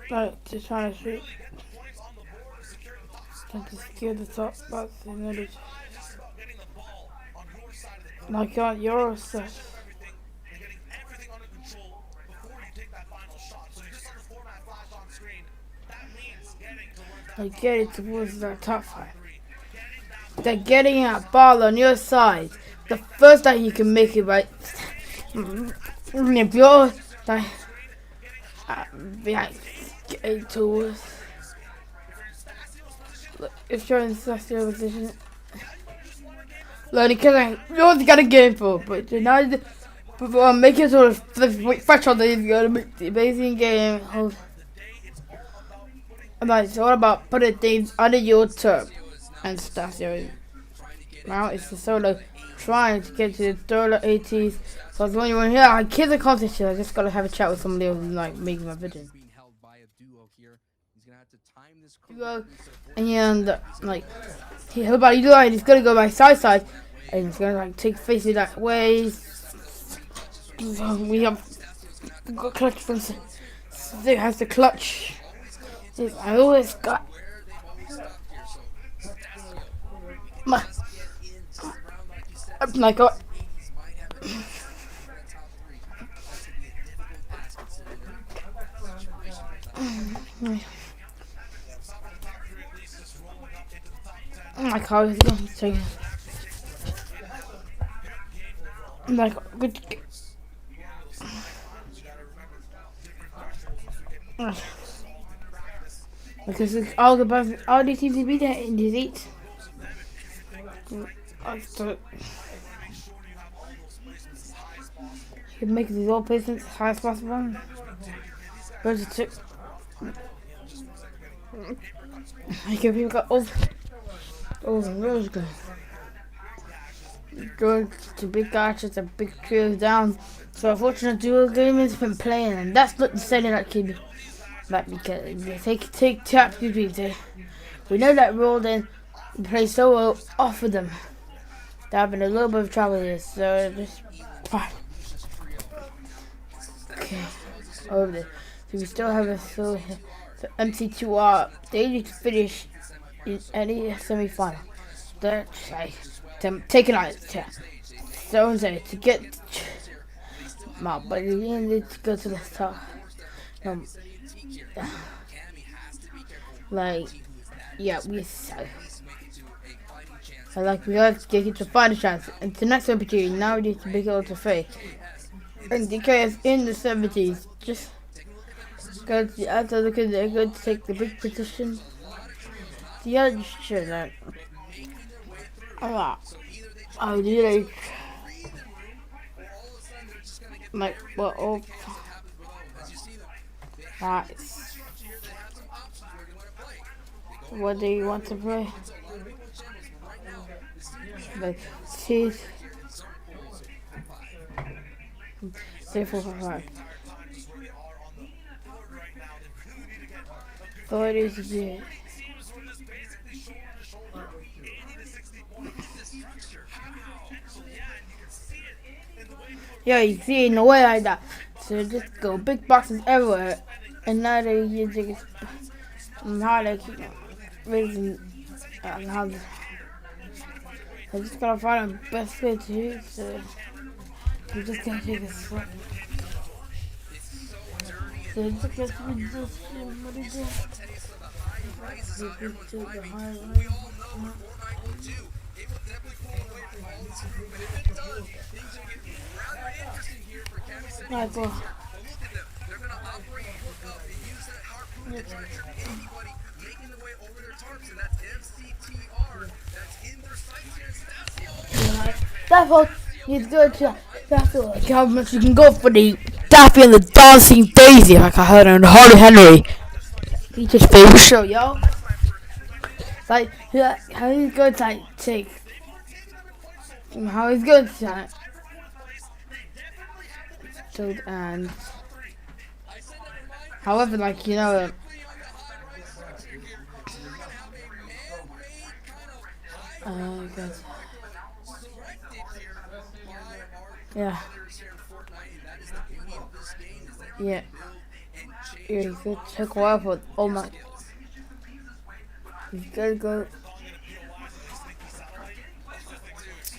like to try to shoot and to secure the top spots in order to like on your stuff. Like getting towards the top 5. They're getting that ball on your side. The first time you can make it right. If you're like, getting towards, if you're in such a position, like because you're got a game for, but you know, before make it sort of threshold that you've got to make the amazing game. Like, so what about putting things under your turf and stuff? So now it's the solo trying to get to the dollar 80s. So I was wondering, yeah, I kids are competition. I just gotta have a chat with somebody else and like make my video. And like, how about you like he's gonna go by side and he's gonna like take faces that way. We have got clutch from there has the clutch. I always got my God. My car is going to take like good. Because all these teams will be there in this heat. You can make these all placements as high as possible. Where's the tip? I can people got all those good. Going to big archers and big trios down. So unfortunately dual gamers been playing and that's not the setting that kid. But because they take taps between we know that Roldan plays so well off of them. They're having a little bit of trouble here, so just fine. Okay, over there. So we still have a so MC2R. They need to finish in any semi-final. That's like them taking out the chat. So to get but you need to go to the top. Like, yeah, we have to get to find a chance. And the next opportunity, now we need to make it all to fake. And DK is in the 70s. Just go to the outside because they're going to take the big position. The other sure that. Oh, really? Like, what? Oh. Nice. What do you want to play? Like, C2 S6 So it is good. Yeah, you see it in a way like that. So just go big boxes everywhere, and now they use it. How they keep raising how I just gotta find the best way to use it. I'm just gonna take a swap. So just get to this what is it? Right, well. Anybody making the way over their tarps, and that's MCTR. That's in their sights here. Stasio. Therefore, he's good to therefore how much you can go for the Daffy and the Dancing Daisy, like I heard on Harley Henry. He just favorite show, yo. Like, how he's going to like, take, how he's going to like, and however, like, you know, good. Yeah. Yeah. Yeah, he's gonna take a while for, oh my. He's gonna go.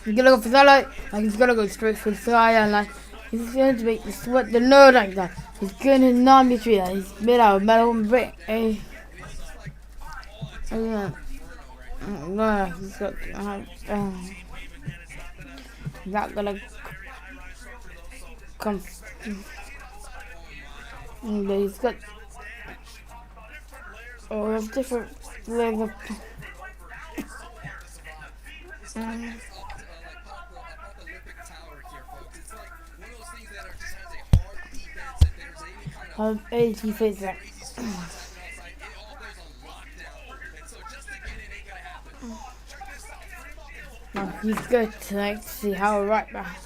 He's gonna go for satellite, like he's gonna go straight for the sky, and like he's going to make the sweat the nerd like that. He's gonna non-betray that. He's made out of metal and brick. Hey. No, he's got. He's not gonna come. But he's got all of different flavor. Of 80 face that. He's good to like see how right back.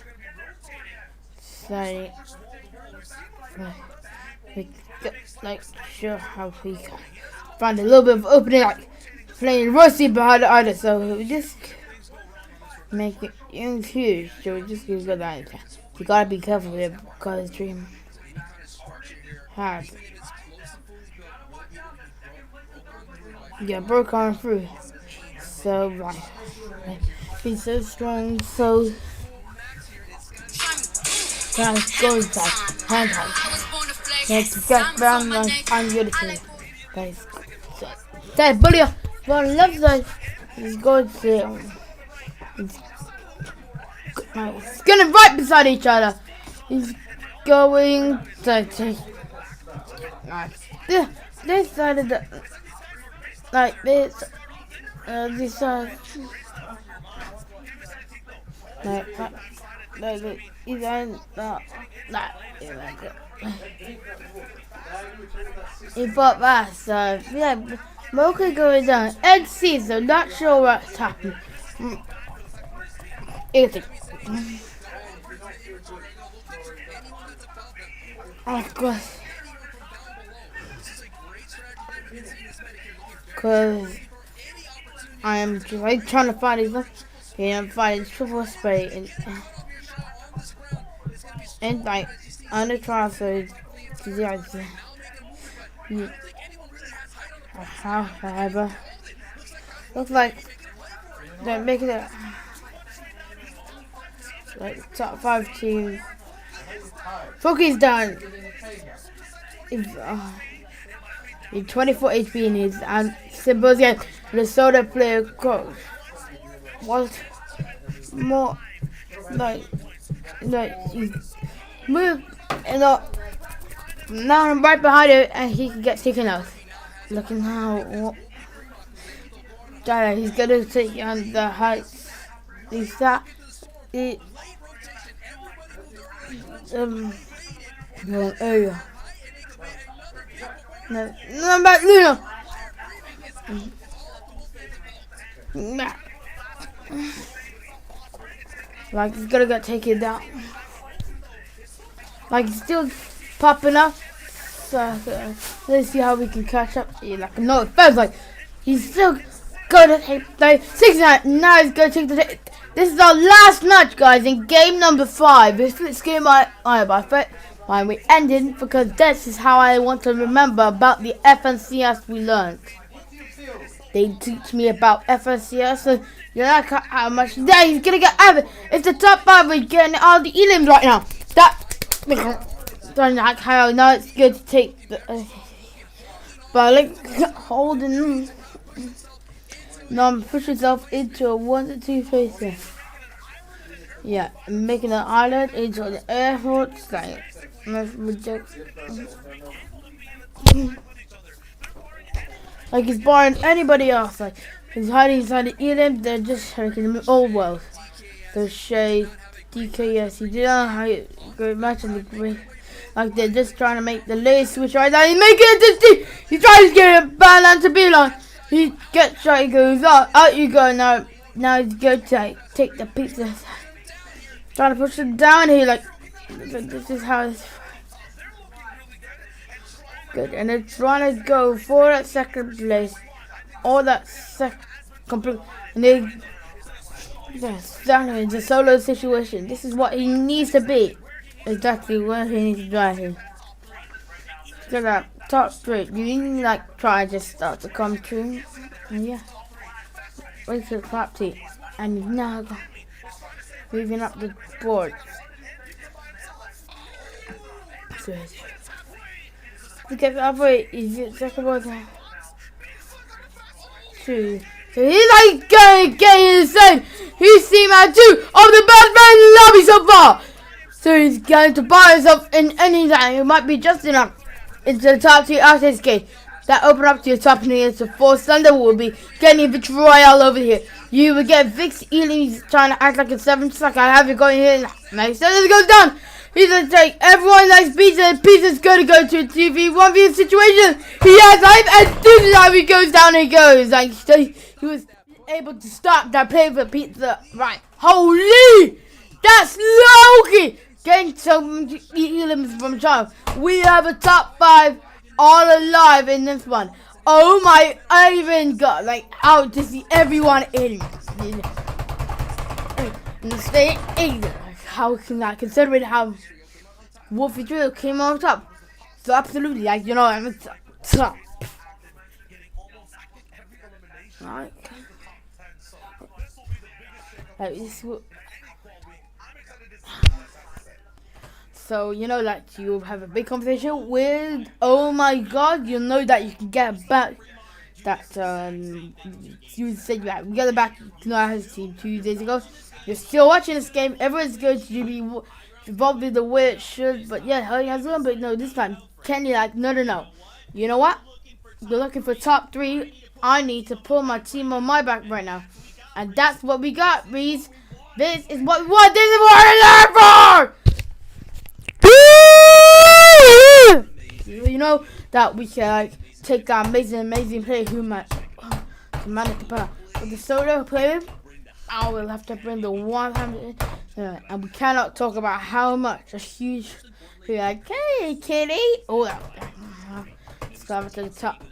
So, like show how we can find a little bit of opening, like playing Rusty behind the other. So we just make it huge. So we just use good that. You gotta be careful with it because dream hard. Yeah, broke on through. So like he's so strong, so guys go inside. Hand tight. Let's get down like I'm good at it. Guys. That bully on the left side is going to it's gonna right beside each other. He's going to take this side of the like this side like he's on that he bought that, so yeah, Mocha going down. Ed sees, so not sure what's happening. Oh god. Cause I am just like trying to find his I'm finding triple spray and like on the transfer to the other. However, looks like they're making it like top 5 teams. Foki's done. In 24 HP in his and Symposium, the soda player coach was more like he's moved and now I'm right behind it and he can get taken out. Looking how he's gonna take on the heights. He's that area. No, I'm back, Luna. Like he's gonna get taken down. Like he's still popping up. So let's see how we can catch up. Yeah, like no, it feels like he's still gonna take like 6-9. Now he's gonna take the. This is our last match, guys, in game number 5. This game I bet. Fine, we ended because this is how I want to remember about the FNCS we learned. They teach me about FNCS, so you know how much there he's gonna get out of it. It's the top 5, we're getting all the elims right now. Don't like how now it's good to take the but like holding now push yourself into a 1-2 facer. Yeah, making an island into the airport like reject. Like he's barring anybody else. Like he's hiding inside the Elim. They're just taking him all world. So Shay, DKS, he didn't have a great match in the great. Like they're just trying to make the late switch right now. He's making it to D. He tries to get it back to Beeline. He gets shot. He goes out you go now. Now he's going to take the pizza. Trying to push him down here. Like this is how it's good. And they're trying to go for that second place. All that second. And they. Yes, exactly. It's a solo situation. This is what he needs to be. Exactly where he needs to drive him. Look at that top straight. You need to like try just start to come true. And yeah. Wait to the top team. And now moving up the board. So get the other way. He's second board now. 2. So he's like getting insane. He's seen out 2 of the best men in the lobby so far. So he's going to buy himself in any time. It might be just enough into the top 2 after this game. That open up to your top and it's a 4 Thunder will be getting Victory Royale over here. You will get Vix Ely's trying to act like a 7 suck. I have it going here. Nice. So it goes down. He's going to take everyone likes pizza and pizza's going to go to a 2v1v situation. He has life and soon as he goes down he goes. Like he was able to stop that play for pizza. Right. Holy! That's Loki! Getting some elims from Charles. We have a top 5 all alive in this one. Oh my, I even got like out to see everyone in the state. How can that, considering how Wolfie Drill came on top? So absolutely, like you know, I'm top. Right. Like this. So you know, like you have a big conversation with. Oh my God, you know that you can get back. That you said that we got it back to our team 2 days ago. You're still watching this game. Everyone's going to be involved in the way it should. But yeah, Hurry has one. But no, this time Kenny like no. You know what? You're looking for top 3. I need to pull my team on my back right now, and that's what we got, Reese. This is what we want. This is what we're there for. You know that we can like take that amazing player who might manage to put with the solo player. I will have to bring the 100 and we cannot talk about how much a huge like hey kitty let's go to the top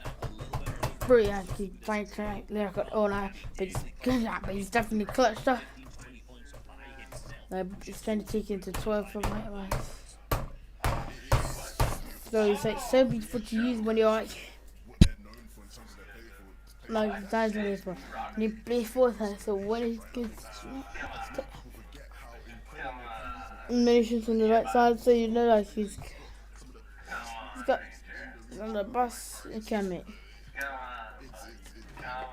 3 and keep trying to lyric all night, but he's definitely clutched up. He's trying to take it to 12 from my life. So it's like so beautiful to use when you're like that's what it's for. And you play for her, so when it's good nations on the right side, so you know like he's got on the bus academy.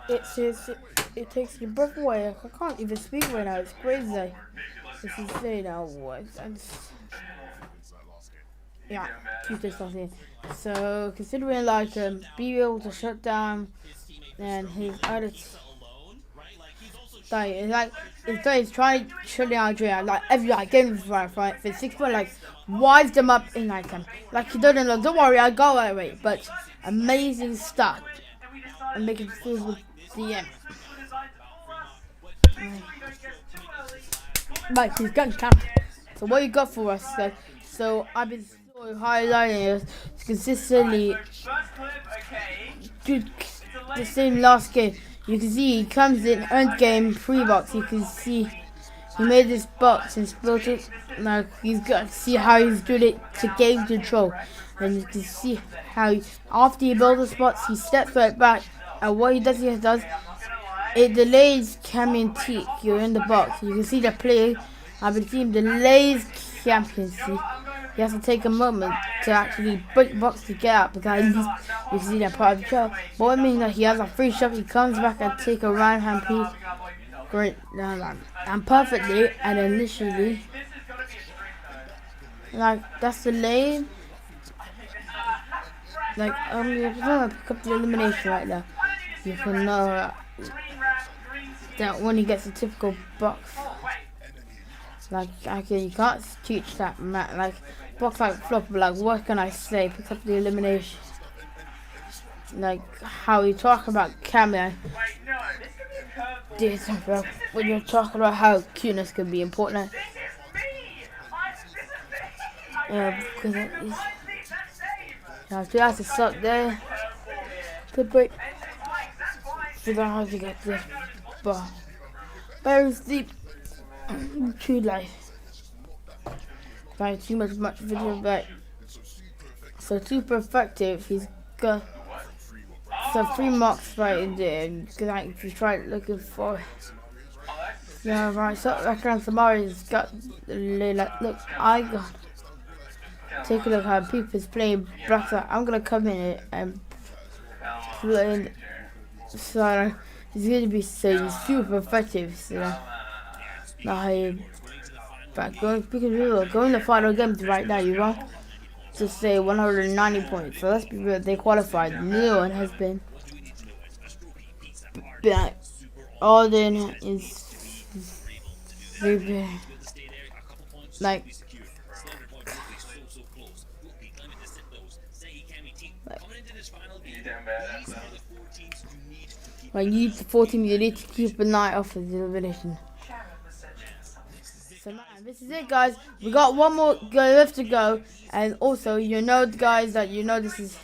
It takes your breath away. I can't even speak right now, it's crazy. It's insane now what yeah, Tuesday something. So considering like be able to shut down and his other he's trying to shut down Adrian like every like game right for 6 point like wise them up in like them. Like he doesn't know, don't worry, I go away, but amazing stuff and make it feel with the end. Right, he's got camera. So what you got for us? So I've been highlighting it consistently the same last game. You can see he comes in end game pre-box. You can see he made this box and split it. Now he's got to see how he's doing it to game control, and you can see how after he builds the spots he steps right back, and what he does it delays Cam T. You're in the box. You can see the play. I've been seeing delays championship. He has to take a moment to actually break the box to get out because you can see that part of the show. But it means that he has a free shot, he comes back and take a right hand piece. Great, and perfectly, and initially, like that's the lane. like if you want to pick up the elimination right now, you can know that when he gets a typical box, like okay, you can't teach that like box like flop, but like what can I say? Pick up the elimination. Like how you talk about camera, when you're talking about how cuteness can be important. Because you have to stop there. Good break. Figure out how to get this bar. Very deep. True life. Right, too much video back. So super effective. He's got so 3 marks right in there. Like if you try looking for. Yeah, right. So background Samari's got like look. I got. Take a look how people is playing black. I'm gonna come in it and play. So he's gonna be so super effective. So now but going the final games right now. You want to say 190 points. So let's be real. They qualified. No one has been. But Alden is like. Like you need the 14, you need to keep an eye off of the elimination. So man, this is it guys. We got one more left to go, and also you know guys that you know this is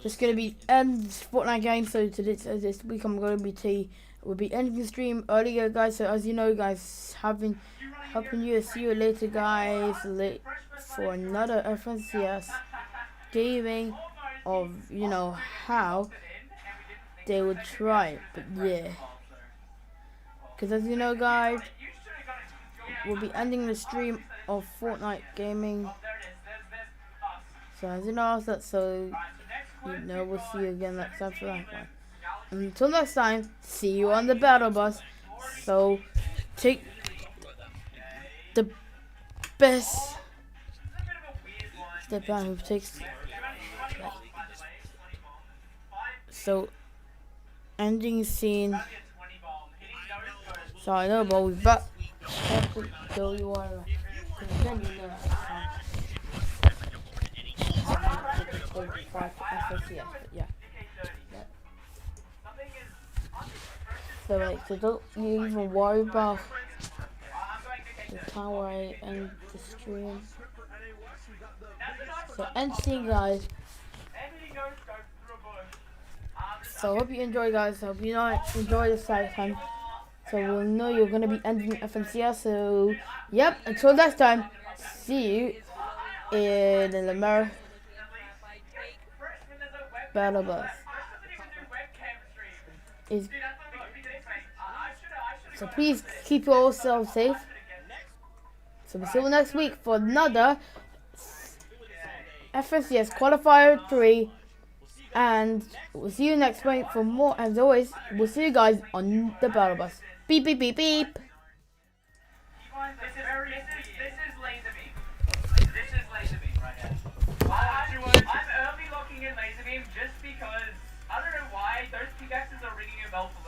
just gonna be end Fortnite game. So to this week I'm gonna be we'll be ending the stream earlier guys. So as you know guys, helping you. See you later guys for another FNCS gaming of you know how they would try it, but yeah, because as you know guys, we'll be ending the stream of Fortnite gaming. So as you know that, so you know we'll see you again next time for that one. Until next time, see you on the battle bus. So take the best step out who takes. So ending scene. So I know, but we're back. So you are. Yeah. So like, so don't you even worry about the time where I end the stream. So end scene, guys. So I hope you enjoy guys. I hope you enjoy this time. So we'll know you're gonna be ending FNCS. So yep, until next time, see you in the America Battle Bus. So please keep yourself safe. So we'll see you next week for another FNCS Qualifier 3. And we'll see you next week for more. As always, we'll see you guys on the battle bus. Beep, beep, beep, beep. This is laser beam. This is laser beam right here. I'm early locking in laser beam just because, I don't know why, those pickaxes are ringing a bell for